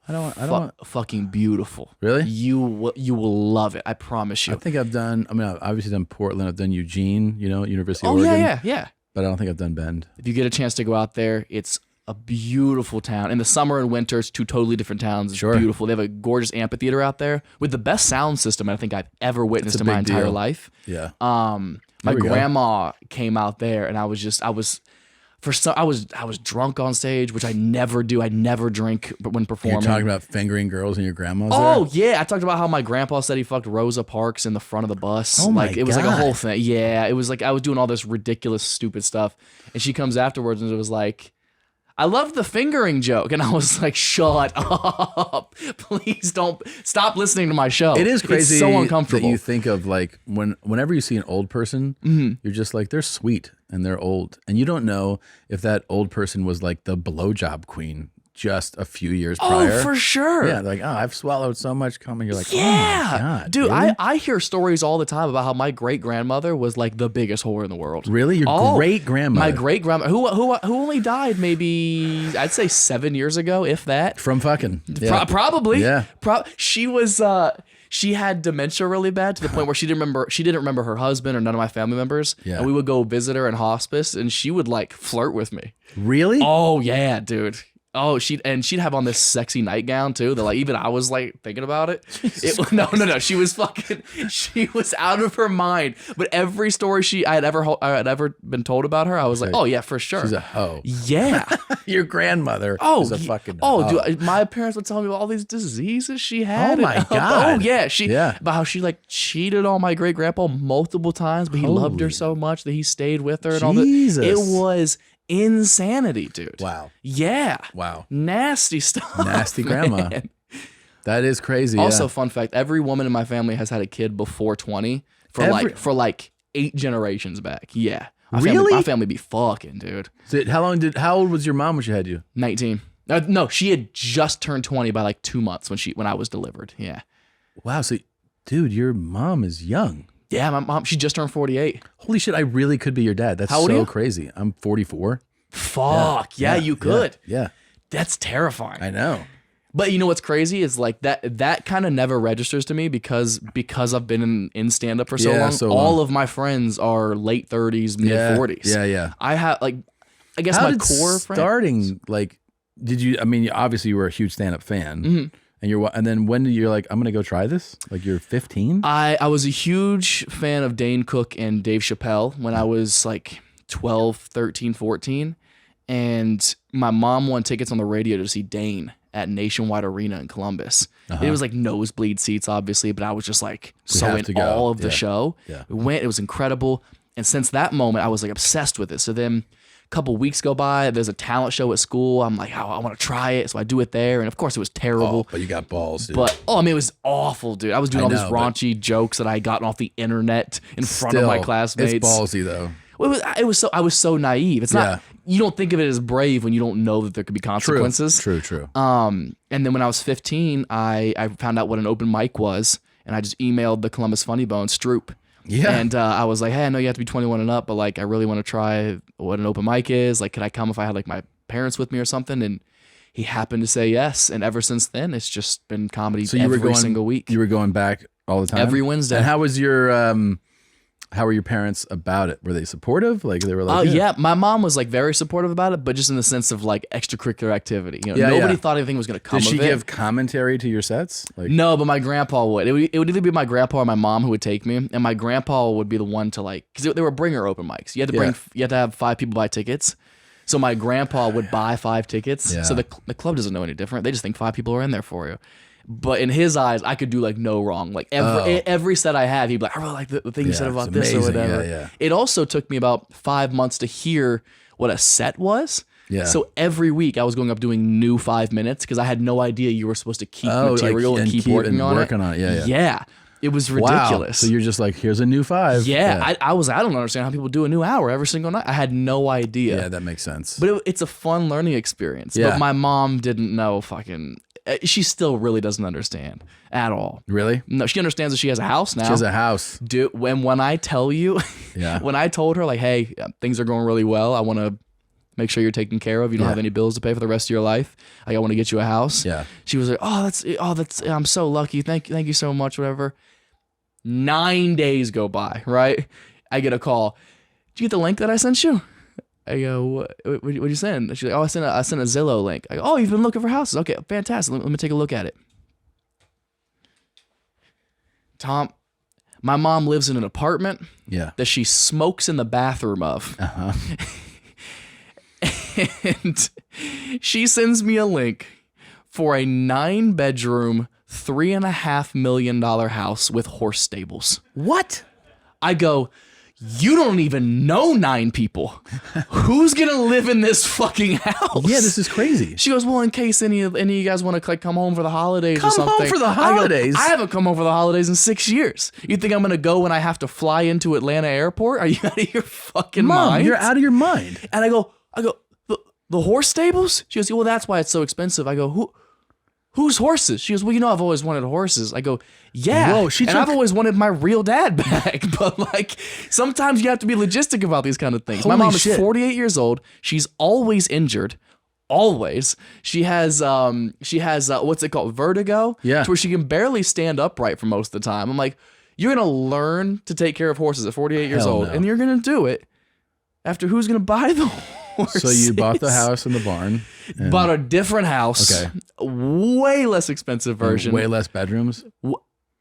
I don't. Fucking beautiful. Really? You will love it. I promise you. I think I've obviously done Portland. I've done Eugene, University of Oregon. Oregon. Yeah. But I don't think I've done Bend. If you get a chance to go out there, it's a beautiful town. In the summer and winter, it's 2 totally different towns. It's beautiful. They have a gorgeous amphitheater out there with the best sound system I think I've ever witnessed in my entire life. Yeah. My grandma came out there, and I was drunk on stage, which I never do. I never drink when performing. You're talking about fingering girls and your grandma's yeah. I talked about how my grandpa said he fucked Rosa Parks in the front of the bus. Oh my It was like a God. whole thing. Yeah. It was like I was doing all this ridiculous, stupid stuff. And she comes afterwards and it was like, I loved the fingering joke. And I was like, shut up. Please don't stop listening to my show. It is crazy. It's so uncomfortable. That you think of like whenever you see an old person, you're just like, they're sweet and they're old. And you don't know if that old person was like the blowjob queen just a few years prior. Oh, for sure. Yeah, they're like, I've swallowed so much cum. And you're like, yeah. Oh my God. Dude, really? I hear stories all the time about how my great-grandmother was like the biggest whore in the world. Really? Your great-grandmother? My great-grandmother, who only died maybe, I'd say 7 years ago, if that. From fucking. Yeah. Probably. Yeah. She was... She had dementia really bad to the point where she didn't remember her husband or none of my family members. Yeah. And we would go visit her in hospice, and she would like flirt with me. Really? Oh yeah, dude. Oh, she'd have on this sexy nightgown too. That like even I was like thinking about it. No. She was out of her mind. But every story I had ever been told about her, I was like, oh yeah, for sure. She's a hoe. Yeah. Your grandmother is a fucking hoe. hoe. Dude, my parents would tell me about all these diseases she had. Oh my God. Oh yeah. About how she like cheated on my great grandpa multiple times, but he loved her so much that he stayed with her and all that. It was insanity, dude. Wow. Yeah. Wow. Nasty stuff. Nasty grandma. Man. That is crazy. Also, fun fact, every woman in my family has had a kid before 20 for like 8 generations back. Yeah. My family be fucking, dude. So how old was your mom when she had you? 19. No, she had just turned 20 by like 2 months when I was delivered. Yeah. Wow. So Dude, your mom is young. Yeah, my mom, she just turned 48. Holy shit, I really could be your dad. That's How old are so you? crazy. I'm 44. Fuck. Yeah, you could. Yeah. That's terrifying. I know. But you know what's crazy is like that kind of never registers to me because I've been in stand up for so Yeah, long. so all long. of my friends are late 30s, mid 40s. Yeah. I have I guess How my did core friends. starting like did you I mean obviously you were a huge stand-up fan. Mm-hmm. And then when did you're like I'm going to go try this? Like you're 15? I was a huge fan of Dane Cook and Dave Chappelle when I was like 12, 13, 14. And my mom won tickets on the radio to see Dane at Nationwide Arena in Columbus. It was like nosebleed seats, obviously, but I was just like so have in to go. all of the Yeah. show. Yeah. We went, it was incredible. And since that moment, I was like obsessed with it. So then a couple weeks go by, there's a talent show at school. I'm like, oh, I want to try it. So I do it there. And of course, it was terrible. But you got balls, dude. But I mean, it was awful, dude. I was doing I all these know, but- raunchy jokes that I had gotten off the internet in front of my Still, classmates. It's ballsy though. Well, I was so naive. It's Yeah. not, you don't think of it as brave when you don't know that there could be consequences. True. And then when I was 15, I found out what an open mic was, and I just emailed the Columbus Funny Bone, Stroop. Yeah. And I was like, hey, I know you have to be 21 and up, but like, I really want to try what an open mic is. Like, could I come if I had like my parents with me or something? And he happened to say yes. And ever since then, it's just been comedy So you were every going single week. You were going back all the time? Every Wednesday. And how was your how were your parents about it? Were they supportive? Like they were like, Yeah, my mom was like very supportive about it, but just in the sense of like extracurricular activity. You know, Yeah, nobody yeah. thought anything was going to come Did she of it. give commentary to your sets? Like No, but my grandpa would. It would either be my grandpa or my mom who would take me, and my grandpa would be the one to like, because they were bringer open mics. You had to bring, Yeah. you had to have 5 people buy tickets. So my grandpa would buy 5 tickets. Yeah. So the club doesn't know any different. They just think 5 people are in there for you. But in his eyes, I could do like no wrong. Like every set I had, he'd be like, I really like the thing you said Yeah, about it's this or amazing. whatever. Yeah. It also took me about 5 months to hear what a set was. Yeah. So every week I was going up doing new 5 minutes because I had no idea you were supposed to keep material and keep working on it. Yeah. It was ridiculous. Wow. So you're just like, here's a new 5. Yeah, I don't understand how people do a new hour every single night. I had no idea. Yeah, that makes sense. But it's a fun learning experience. Yeah. But my mom didn't know she still really doesn't understand at all. Really? No, she understands that she has a house now. She has a house. Dude, when I tell you, Yeah. when I told her like, hey, things are going really well. I want to make sure you're taken care of. You don't Yeah. have any bills to pay for the rest of your life. Like, I want to get you a house. Yeah. She was like, that's I'm so lucky. Thank you so much. Whatever. 9 days go by, right? I get a call. Did you get the link that I sent you? I go, what'd you send? She's like, oh, I sent a Zillow link. I go, oh, you've been looking for houses. Okay, fantastic. Let me take a look at it. Tom, my mom lives in an apartment Yeah. that she smokes in the bathroom of. Uh-huh. And she sends me a link for a 9-bedroom, $3.5 million house with horse stables. What? I go, you don't even know 9 people. Who's gonna live in this fucking house? Yeah, this is crazy. She goes, well, in case any of you guys want to like come home for the holidays or Come something. home for the I go, holidays? I haven't come home for the holidays in 6 years. You think I'm gonna go when I have to fly into Atlanta airport? Are you out of your fucking Mom, mind? you're out of your mind. And I go, the horse stables? She goes, well, that's why it's so expensive. I go, whose horses? She goes, well, I've always wanted horses. I go, yeah. Whoa, I've always wanted my real dad back. But like, sometimes you have to be logistic about these kind of things. My Holy mom shit. is 48 years old. She's always injured. Always. She has what's it called? Vertigo? Yeah. To where she can barely stand upright for most of the time. I'm like, you're going to learn to take care of horses at 48 years Hell old. no. And you're going to do it after who's going to buy the horses? So you bought the house and the barn. and- Bought a different house. Okay. A way less expensive version. Way less bedrooms.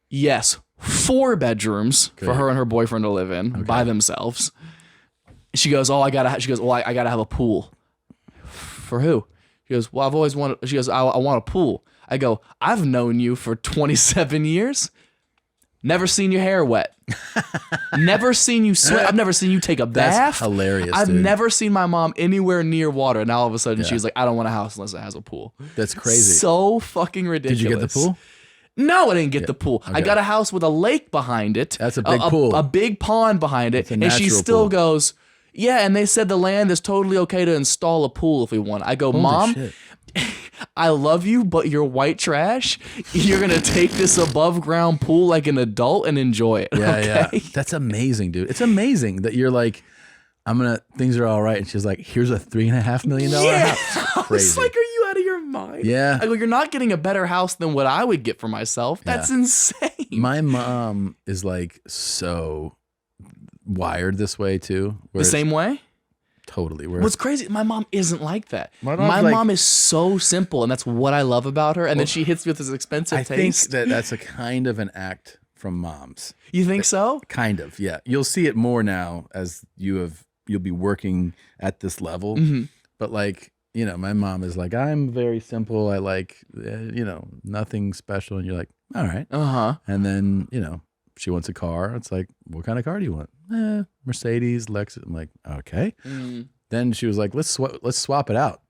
Yes. 4 bedrooms for Okay. her and her boyfriend to live in by themselves. She goes, I gotta have a pool. For who? She goes, well, I've always wanted, she goes, I want a pool. I go, I've known you for 27 years. Never seen your hair wet. Never seen you sweat. I've never seen you take a bath. That's hilarious, I've dude. never seen my mom anywhere near water. Now all of a sudden she's like, I don't want a house unless it has a pool. That's crazy. So fucking ridiculous. Did you get the pool? No, I didn't get the pool. I Okay. got a house with a lake behind it. That's a big pool. A big pond behind it. It's a And she natural still pool. goes, yeah, and they said the land is totally okay to install a pool if we want. I go, Holy Mom, shit. I love you, but you're white trash. You're going to take this above ground pool like an adult and enjoy it. Yeah, okay? yeah. That's amazing, dude. It's amazing that you're like, things are all right. And she's like, here's a $3.5 million house. I was like, are you out of your mind? Yeah. I go, you're not getting a better house than what I would get for myself. That's insane. My mom is like so wired this way too. The same way? Totally. What's crazy, my mom isn't like that. My My mom's mom is so simple, and that's what I love about her. And then she hits me with this expensive I taste. think that's a kind of an act from moms. You think so? Kind of, yeah. You'll see it more now as you'll be working at this level. Mm-hmm. But like, my mom is like, I'm very simple. I like, nothing special. And you're like, all right. Uh-huh. And then, she wants a car. It's like, what kind of car do you want? Mercedes, Lexus. I'm like, okay. Mm. Then she was like, let's swap it out.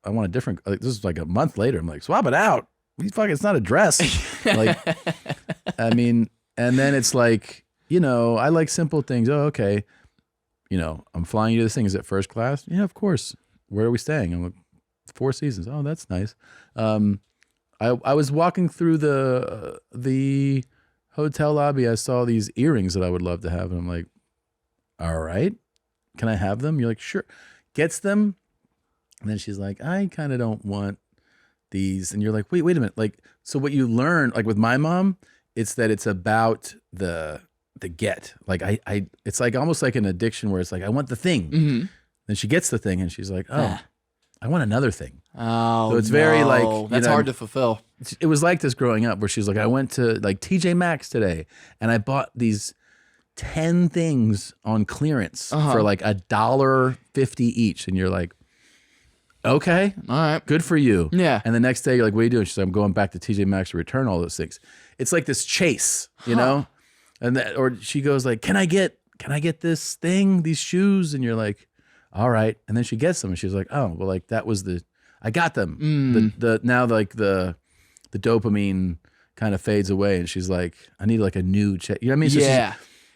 I want a different. Like, this is like a month later. I'm like, swap it out. It's not a dress. Like, I mean, and then it's like, I like simple things. Oh, okay. I'm flying you to this thing. Is it first class? Yeah, of course. Where are we staying? I'm like, Four Seasons. Oh, that's nice. I was walking through the hotel lobby. I saw these earrings that I would love to have, and I'm like, all right, can I have them? You're like, sure. Gets them, and then she's like, I kind of don't want these, and you're like, wait a minute. Like, so what you learn, like with my mom, it's that it's about the get. Like it's like almost like an addiction where it's like, I want the thing. Mm-hmm. Then she gets the thing, and she's like, oh, I want another thing. Oh, so it's very like that's hard to fulfill. It was like this growing up, where she's like, I went to like TJ Maxx today, and I bought these 10 things on clearance for like $1.50 each, and you're like, okay, all right, good for you. Yeah. And the next day, you're like, what are you doing? She's like, I'm going back to TJ Maxx to return all those things. It's like this chase, you know. And or she goes like, can I get this thing, these shoes? And you're like, all right. And then she gets them, and she's like, oh, well, like that was I got them. Now like the dopamine kind of fades away, and she's like, I need like a new check. You know what I mean? So yeah.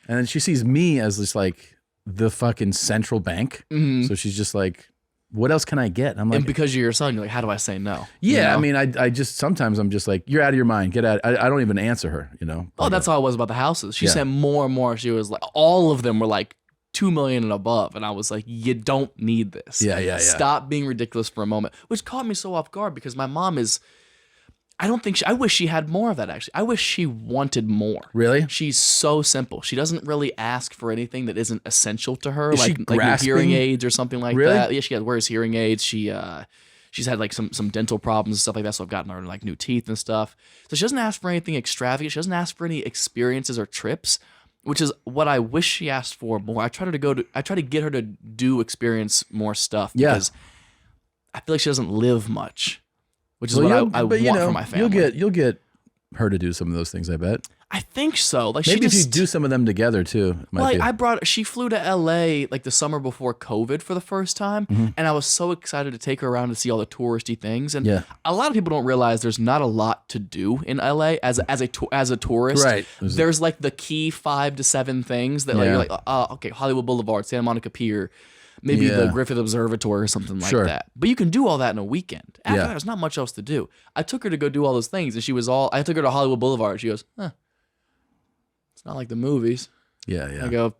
And then she sees me as just like the fucking central bank. Mm-hmm. So she's just like, what else can I get? And I'm like, and because you're your son, you're like, how do I say no? yeah. You know? I mean, I just, sometimes I'm just like, you're out of your mind. Get out. I don't even answer her, Oh, that's how it was about the houses. She Yeah. said more and more. She was like, all of them were like 2 million and above. And I was like, you don't need this. Yeah. Stop being ridiculous for a moment, which caught me so off guard because my mom is, I wish she had more of that actually. I wish she wanted more. Really? She's so simple. She doesn't really ask for anything that isn't essential to her, Is she like new grasping? hearing aids or something like Really? that. Yeah, she wears hearing aids. She's had like some dental problems and stuff like that, so I've gotten her like new teeth and stuff. So she doesn't ask for anything extravagant. She doesn't ask for any experiences or trips, which is what I wish she asked for more. I try to get her to experience more stuff because I feel like she doesn't live much. Which is what I want for my family. You'll get her to do some of those things, I bet. I think so. Like Maybe she if you just, do some of them together too. It might like be. she flew to LA like the summer before COVID for the first time, and I was so excited to take her around to see all the touristy things. And a lot of people don't realize there's not a lot to do in LA as a tourist. Right. There's like the key 5 to 7 things that like you're like, okay, Hollywood Boulevard, Santa Monica Pier, maybe the Griffith Observatory or something like that. But you can do all that in a weekend. After that, there's not much else to do. I took her to go do all those things, and I took her to Hollywood Boulevard. She goes, it's not like the movies. Yeah. I go,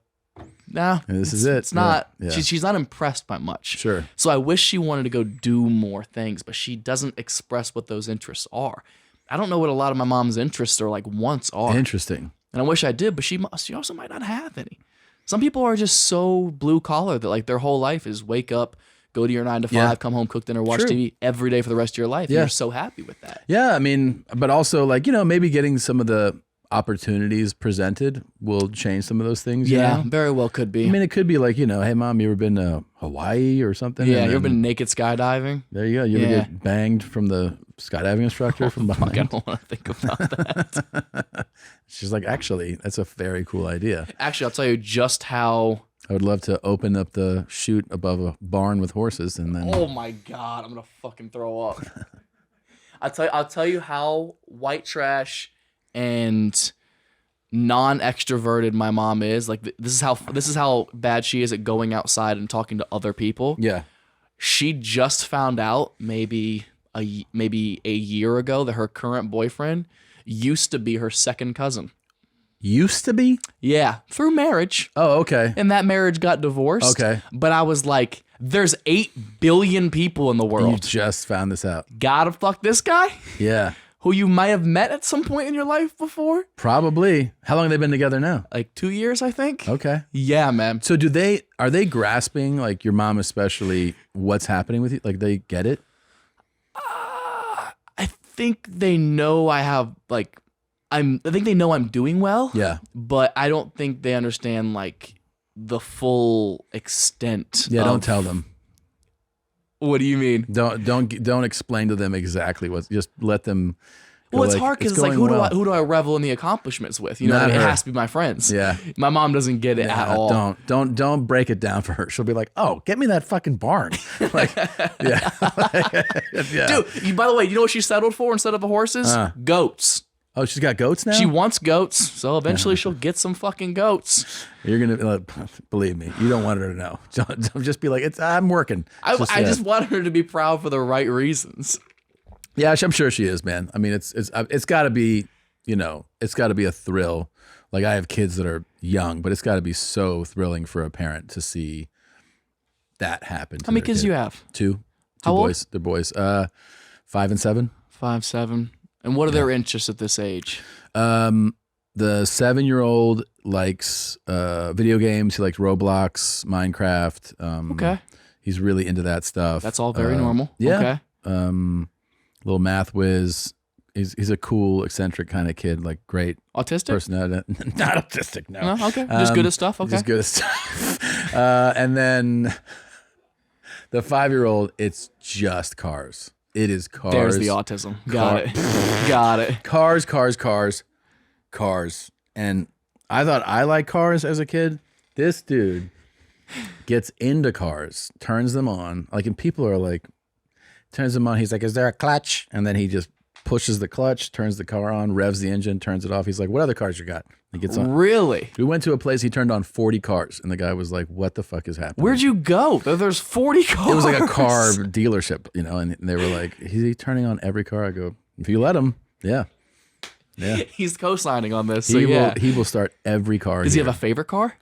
nah, This is it. It's not. Yeah. She's not impressed by much. Sure. So I wish she wanted to go do more things, but she doesn't express what those interests are. I don't know what a lot of my mom's interests or like wants are. Interesting. And I wish I did, but she also might not have any. Some people are just so blue collar that like their whole life is wake up, go to your 9 to 5, come home, cook dinner, watch True. TV every day for the rest of your life. And Yeah. you're so happy with that. Yeah, I mean, but also like, maybe getting some of the opportunities presented will change some of those things. you know? Very well could be. I mean, it could be like, hey, Mom, you ever been to Hawaii or something? yeah, And you ever then been naked skydiving? There you go. You ever get banged from the skydiving instructor from Fuck, I behind? don't want to think about that. She's like, actually, that's a very cool idea. Actually, I'll tell you just how. I would love to open up the chute above a barn with horses and then. Oh my god, I'm gonna fucking throw up. I'll tell you how white trash and non-extroverted my mom is. Like this is how bad she is at going outside and talking to other people. Yeah. She just found out maybe maybe a year ago that her current boyfriend used to be her second cousin. Used to be? Yeah, through marriage. Oh, okay. And that marriage got divorced. Okay. But I was like, there's 8 billion people in the You world. just found this out. Gotta fuck this guy? Yeah. Who you might have met at some point in your life before? Probably. How long have they been together now? Like 2 years, I think. Okay. Yeah, man. So are they grasping, like your mom especially, what's happening with you? Like they get it? I think they know I think they know I'm doing well. Yeah. But I don't think they understand like the full extent. Yeah, of, don't tell them. What do you mean? Don't explain to them exactly just let them go. Well, it's like, hard because it's it's like going well. who do I revel in the accomplishments with? You know, Not what I mean? It her. has to be my friends. Yeah. My mom doesn't get it at all. Don't break it down for her. She'll be like, "Oh, get me that fucking barn." Like, yeah. Yeah. Dude, by the way, you know what she settled for instead of the horses? Goats. Oh, she's got goats now? She wants goats, so eventually she'll get some fucking goats. You're going to believe me. You don't want her to know. Don't just be like, I'm working. I just want her to be proud for the right reasons. Yeah, I'm sure she is, man. I mean, it's got to be, it's got to be a thrill. Like I have kids that are young, but it's got to be so thrilling for a parent to see that happen. How many kids do you have? Two How old? boys. They're boys. 5 and 7. 5, 7. And what are their interests at this age? The 7-year-old likes video games. He likes Roblox, Minecraft. Okay. He's really into that stuff. That's all very normal. Yeah. Okay. Little math whiz. He's a cool, eccentric kind of kid. Like great Autistic? personality. Not autistic, no. No? Okay. Just good at stuff? Okay. Just good at stuff. And then the 5-year-old, it's just cars. It is cars. There's the autism. Got it. Got it. Cars. And I thought I liked cars as a kid. This dude gets into cars, turns them on. Like, and people are like, turns them on. He's like, is there a clutch? And then he just pushes the clutch, turns the car on, revs the engine, turns it off. He's like, what other cars you got? He gets on. Really? We went to a place, he turned on 40 cars. And the guy was like, what the fuck is happening? Where'd you go? There's 40 cars. It was like a car dealership, and they were like, is he turning on every car? I go, if you let him, yeah. Yeah. He's co-signing on this. So yeah. He will start every car. Does he have a favorite car?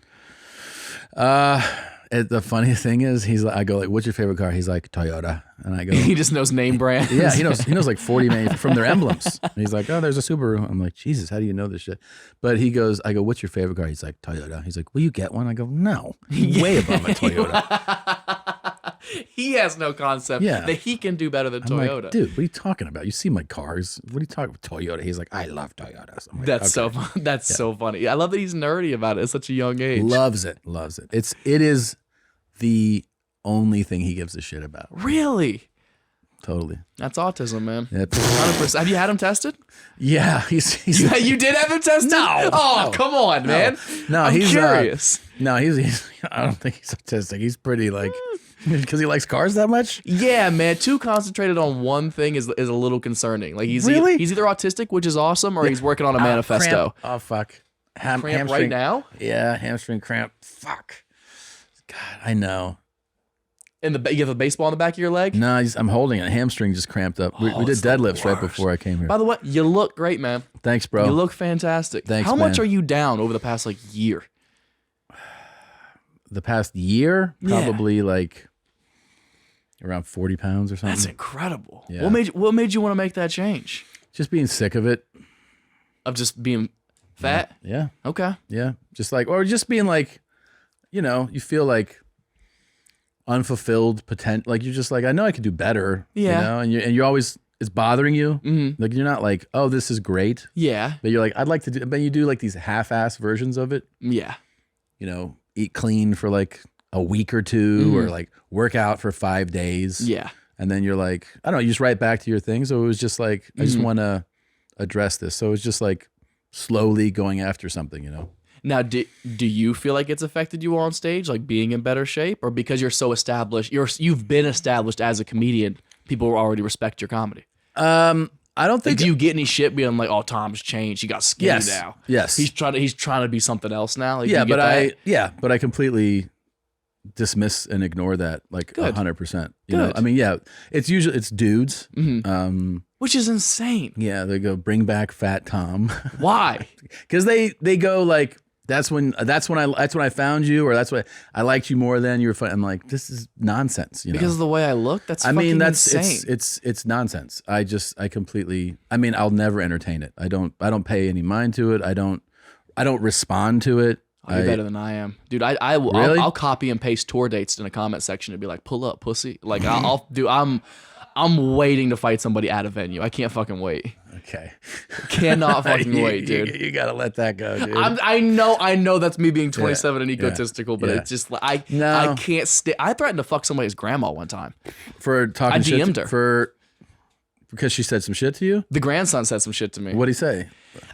The funniest thing is, I go like, what's your favorite car? He's like, Toyota. And I go, He just knows name brands. yeah, he knows like 40 from their emblems. And he's like, oh, there's a Subaru. I'm like, Jesus, how do you know this shit? But I go, what's your favorite car? He's like, Toyota. He's like, will you get one? I go, no, way above a Toyota. He has no concept that he can do better than I'm Toyota. like, dude, what are you talking about? You see my cars. What are you talking about? Toyota. He's like, I love Toyotas. I'm like, That's okay. so funny. I love that he's nerdy about it at such a young age. Loves it. It is the only thing he gives a shit about. Really? Totally. That's autism, man. Yep. 100%. Have you had him tested? Yeah, he's You did have him tested? No. Oh, No. come on, man. No, I'm he's curious. He's I don't think he's autistic. He's pretty like, because he likes cars that much. Yeah, man. Too concentrated on one thing is a little concerning. Like he's Really? he's either autistic, which is awesome, or he's working on a manifesto. Cramp. Oh fuck. Cramp hamstring right now? Yeah, hamstring cramp. Fuck. God, I know. You have a baseball in the back of your leg? No, I'm holding it. Hamstring just cramped up. We did it's the deadlifts right worst. before I came here. By the way, you look great, man. Thanks, bro. You look fantastic. Thanks, How much man. are you down over the past year? The past year, Yeah. probably like around 40 pounds or something. That's incredible. Yeah. What made you want to make that change? Just being sick of it. Of just being fat? Yeah. Okay. Yeah. Just like, or just being like, you feel like unfulfilled potential. Like you're just like, I know I could do better. Yeah. And you're always, it's bothering you. Mm-hmm. Like you're not like, oh, this is great. Yeah. But you're like, I'd like to do, but you do like these half-ass versions of it. Yeah. Eat clean for like a week or two, or like work out for 5 days. Yeah. And then you're like, I don't know, you just write back to your thing. So it was just like, I just want to address this. So it's just like slowly going after something, Now, do you feel like it's affected you on stage, like being in better shape, or because you're so established, you've been established as a comedian, people already respect your comedy? I don't think Do you get any shit being like, "Oh, Tom's changed. He got skinny Yes. now. Yes. He's trying to be something else now." Like, do yeah, you get but that? but I completely dismiss and ignore that like Good. 100%. You know, Good. I mean, yeah, it's usually dudes. Which is insane. Yeah, they go bring back Fat Tom Why? because they go like that's when I found you, or that's what I liked you more than you were fun. I'm like, this is nonsense. You know? Because of the way I look? That's I mean, that's insane. it's nonsense. I completely. I mean, I'll never entertain it. I don't pay any mind to it. I don't respond to it. Oh, you're better than I am, dude. Really? I'll copy and paste tour dates in a comment section and be like, "Pull up, pussy." Like I'll do. I'm waiting to fight somebody at a venue. I can't fucking wait. Okay. Cannot fucking wait, dude. You gotta let that go, dude. I know that's me being 27 and egotistical, but it's just I can't stay. I threatened to fuck somebody's grandma one time. For talking I shit DM'd her. because she said some shit to you. The grandson said some shit to me. What'd he say?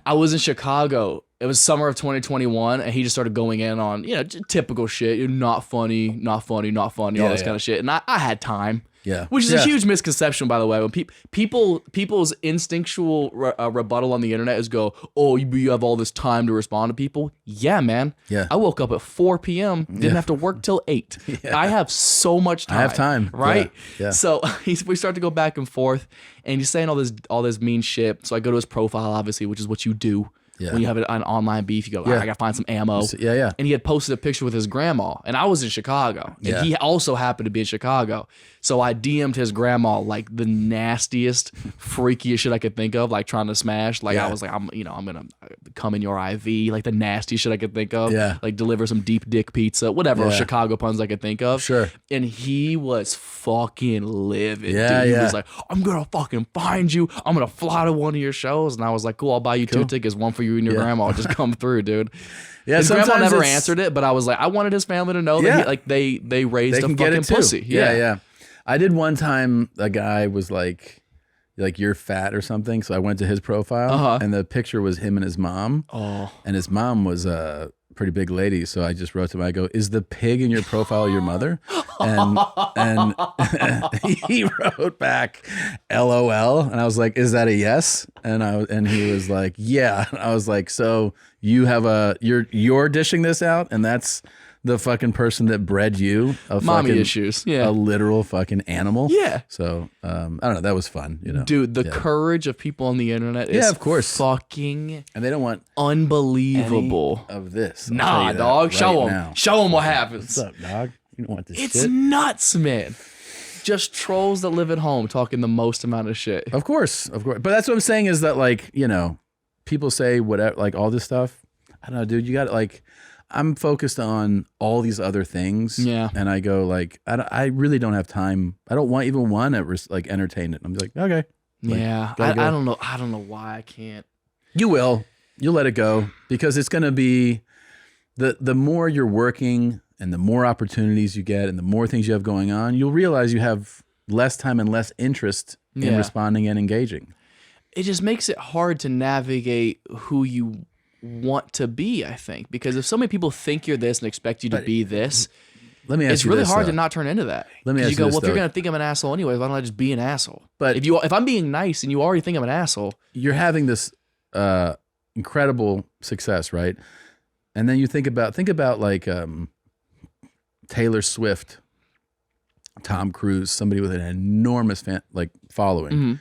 I was in Chicago. It was summer of 2021, and he just started going in on, typical shit. Not funny, all this kind of shit. And I had time. Yeah. Which is a huge misconception, by the way. When people's instinctual rebuttal on the internet is go, oh, you have all this time to respond to people. Yeah, man. Yeah. I woke up at 4 p.m. Didn't have to work till 8. Yeah. I have so much time. I have time. Right? Yeah. So we start to go back and forth, and he's saying all this mean shit. So I go to his profile, obviously, which is what you do. Yeah. When you have an online beef, you go, I gotta find some ammo. Yeah. And he had posted a picture with his grandma, and I was in Chicago, and he also happened to be in Chicago. So I DM'd his grandma like the nastiest, freakiest shit I could think of, like trying to smash. Like I was like, I'm gonna come in your IV, like the nastiest shit I could think of. Yeah. Like deliver some deep dick pizza, whatever Chicago puns I could think of. Sure. And he was fucking livid. Yeah, dude. He was like, I'm gonna fucking find you. I'm gonna fly to one of your shows. And I was like, cool, I'll buy you 2 tickets, one for you and your grandma. Just come through, dude. Yeah, his grandma sometimes never it's- answered it, but I was like, I wanted his family to know that they raised They a can get fucking it too. pussy. Yeah. I did one time. A guy was like you're fat or something. So I went to his profile, and the picture was him and his mom. Oh. And his mom was a pretty big lady. So I just wrote to him. I go, "Is the pig in your profile your mother?" And he wrote back, "LOL." And I was like, "Is that a yes?" And he was like, "Yeah." And I was like, "So you have you're dishing this out, and that's the fucking person that bred you Mommy fucking issues. Yeah. a literal fucking animal." Yeah. So I don't know. That was fun. Dude, the courage of people on the internet is of course. fucking And they don't want unbelievable. any of this. I'll tell Nah, you that dog. right Show them. now. Show them what happens. What's up, dog? You don't want this It's shit. nuts, man. Just trolls that live at home talking the most amount of shit. Of course. But that's what I'm saying is that people say whatever, like all this stuff. I don't know, dude. You got I'm focused on all these other things. Yeah. And I go I really don't have time. I don't even want to entertain it. I'm like, okay. Yeah. gotta go. I don't know. I don't know why I can't. You will. You'll let it go because it's going to be the more you're working and the more opportunities you get and the more things you have going on, you'll realize you have less time and less interest in responding and engaging. It just makes it hard to navigate who you want to be, I think, because if so many people think you're this and expect you to be this, Let me ask it's you really this, hard though. to not turn into that. Let me 'Cause ask you go, you this, well, if you're though. gonna think I'm an asshole anyways, why don't I just be an asshole? But if I'm being nice and you already think I'm an asshole, you're having this incredible success, right? And then you think about like Taylor Swift, Tom Cruise, somebody with an enormous following. Mm-hmm.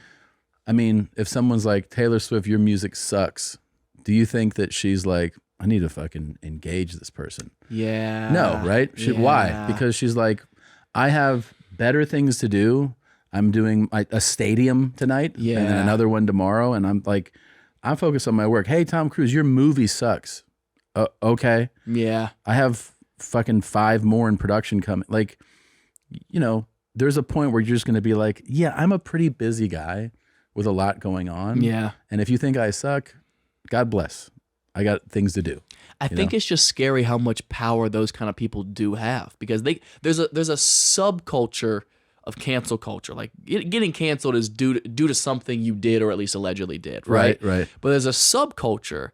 I mean, if someone's like, Taylor Swift, your music sucks, do you think that she's like, I need to fucking engage this person? yeah, No, right? Why? Because she's like, I have better things to do. I'm doing a stadium tonight and then Yeah. another one tomorrow. And I'm like, I'm focused on my work. Hey, Tom Cruise, your movie sucks. Okay. yeah, I have fucking 5 more in production coming. Like, there's a point where you're just going to be like, yeah, I'm a pretty busy guy with a lot going on. yeah. And if you think I suck, God bless. I got things to do. I think it's just scary how much power those kind of people do have because there's a subculture of cancel culture. Like getting canceled is due to something you did or at least allegedly did, right? Right. But there's a subculture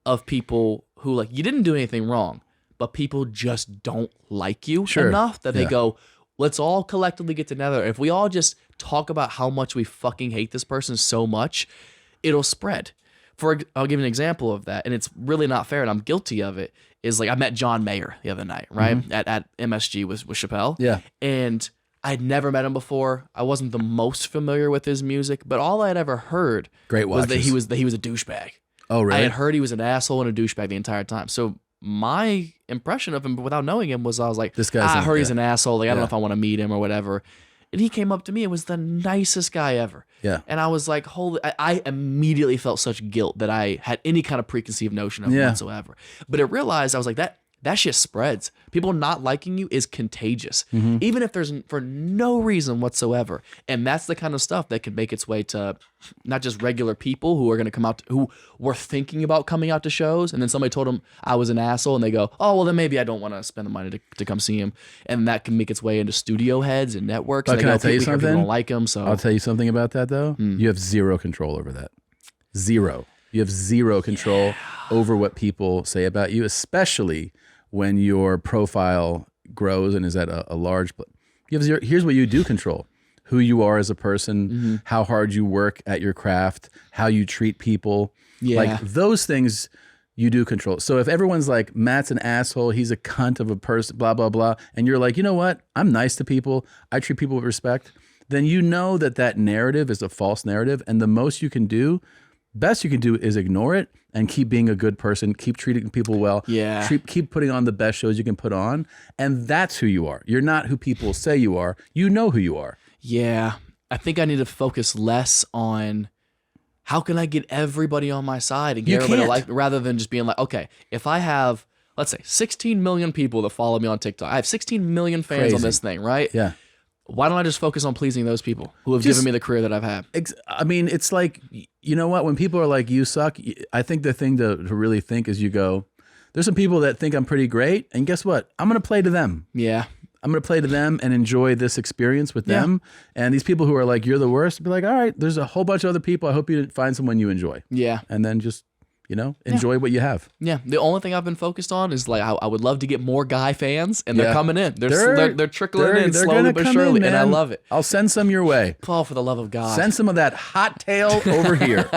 of people who you didn't do anything wrong, but people just don't like you enough that they go, let's all collectively get together. If we all just talk about how much we fucking hate this person so much, it'll spread. I'll give you an example of that, and it's really not fair, and I'm guilty of it. Is like I met John Mayer the other night, right, at MSG with Chappelle. Yeah. And I'd never met him before. I wasn't the most familiar with his music, but all I'd ever heard Great was that watches. he was a douchebag. Oh, really? I had heard he was an asshole and a douchebag the entire time. So my impression of him without knowing him was I was like, This guy's I an- heard he's yeah. an asshole. Like I don't Yeah. know if I want to meet him or whatever. And he came up to me and was the nicest guy ever. Yeah. And I was like, holy, I immediately felt such guilt that I had any kind of preconceived notion of him Yeah. whatsoever. But I realized, I was like, that shit spreads. People not liking you is contagious, even if there's for no reason whatsoever. And that's the kind of stuff that could make its way to not just regular people who are going to come out, who were thinking about coming out to shows, and then somebody told them I was an asshole, and they go, oh, well, then maybe I don't want to spend the money to come see him. And that can make its way into studio heads and networks. But and they can go, I tell you people here, people something? don't like him, so I'll tell you something about that though. You have zero control over that. Zero. You have zero control over what people say about you, especially when your profile grows and is at a large. You have zero. Here's what you do control: who you are as a person, how hard you work at your craft, how you treat people. Yeah. Like those things you do control. So if everyone's like, Matt's an asshole, he's a cunt of a person, blah, blah, blah, and you're like, you know what? I'm nice to people. I treat people with respect. Then you know that narrative is a false narrative. And the most you can do, best you can do is ignore it and keep being a good person, keep treating people well, Yeah. keep putting on the best shows you can put on. And that's who you are. You're not who people say you are. You know who you are. Yeah, I think I need to focus less on how can I get everybody on my side and get You everybody to can't. like, rather than just being like, okay, if I have, let's say, 16 million people that follow me on TikTok, I have 16 million fans Crazy. on this thing, right? Yeah. Why don't I just focus on pleasing those people who have Just- given me the career that I've had? I mean, it's like, you know what? When people are like, you suck, I think the thing to really think is you go, there's some people that think I'm pretty great. And guess what? I'm going to play to them. Yeah, I'm going to play to them and enjoy this experience with Yeah. them. And these people who are like, you're the worst, be like, all right, there's a whole bunch of other people. I hope you find someone you enjoy. yeah, And then just, enjoy what you have. yeah. The only thing I've been focused on is like I would love to get more guy fans, and they're Yeah. coming in. They're trickling in slowly gonna but come surely, in, and I man. love it. I'll send some your way. Paul, for the love of God, Send some of that hot tail over here.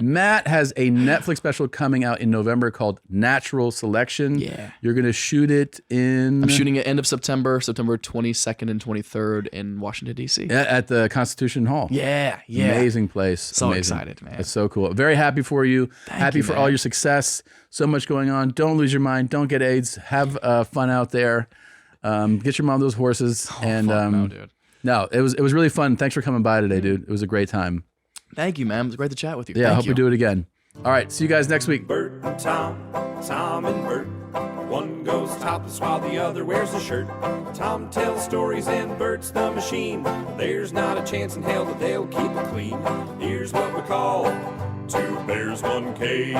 Matt has a Netflix special coming out in November called Natural Selection. Yeah. You're going to shoot it in... I'm shooting it end of September 22nd and 23rd in Washington, D.C. at the Constitution Hall. Yeah. Amazing place. So Amazing. excited, man. It's so cool. Very happy for you. Happy you, for man. all your success. So much going on. Don't lose your mind. Don't get AIDS. Have fun out there. Get your mom those horses. and Fuck no, dude. no, it was really fun. Thanks for coming by today, dude. It was a great time. Thank you, man. It was great to chat with you. Yeah, I Thank hope you. we do it again. All right, see you guys next week. Bert and Tom, Tom and Bert. One goes topless while the other wears a shirt. Tom tells stories and Bert's the machine. There's not a chance in hell that they'll keep it clean. Here's what we call two bears, one cave.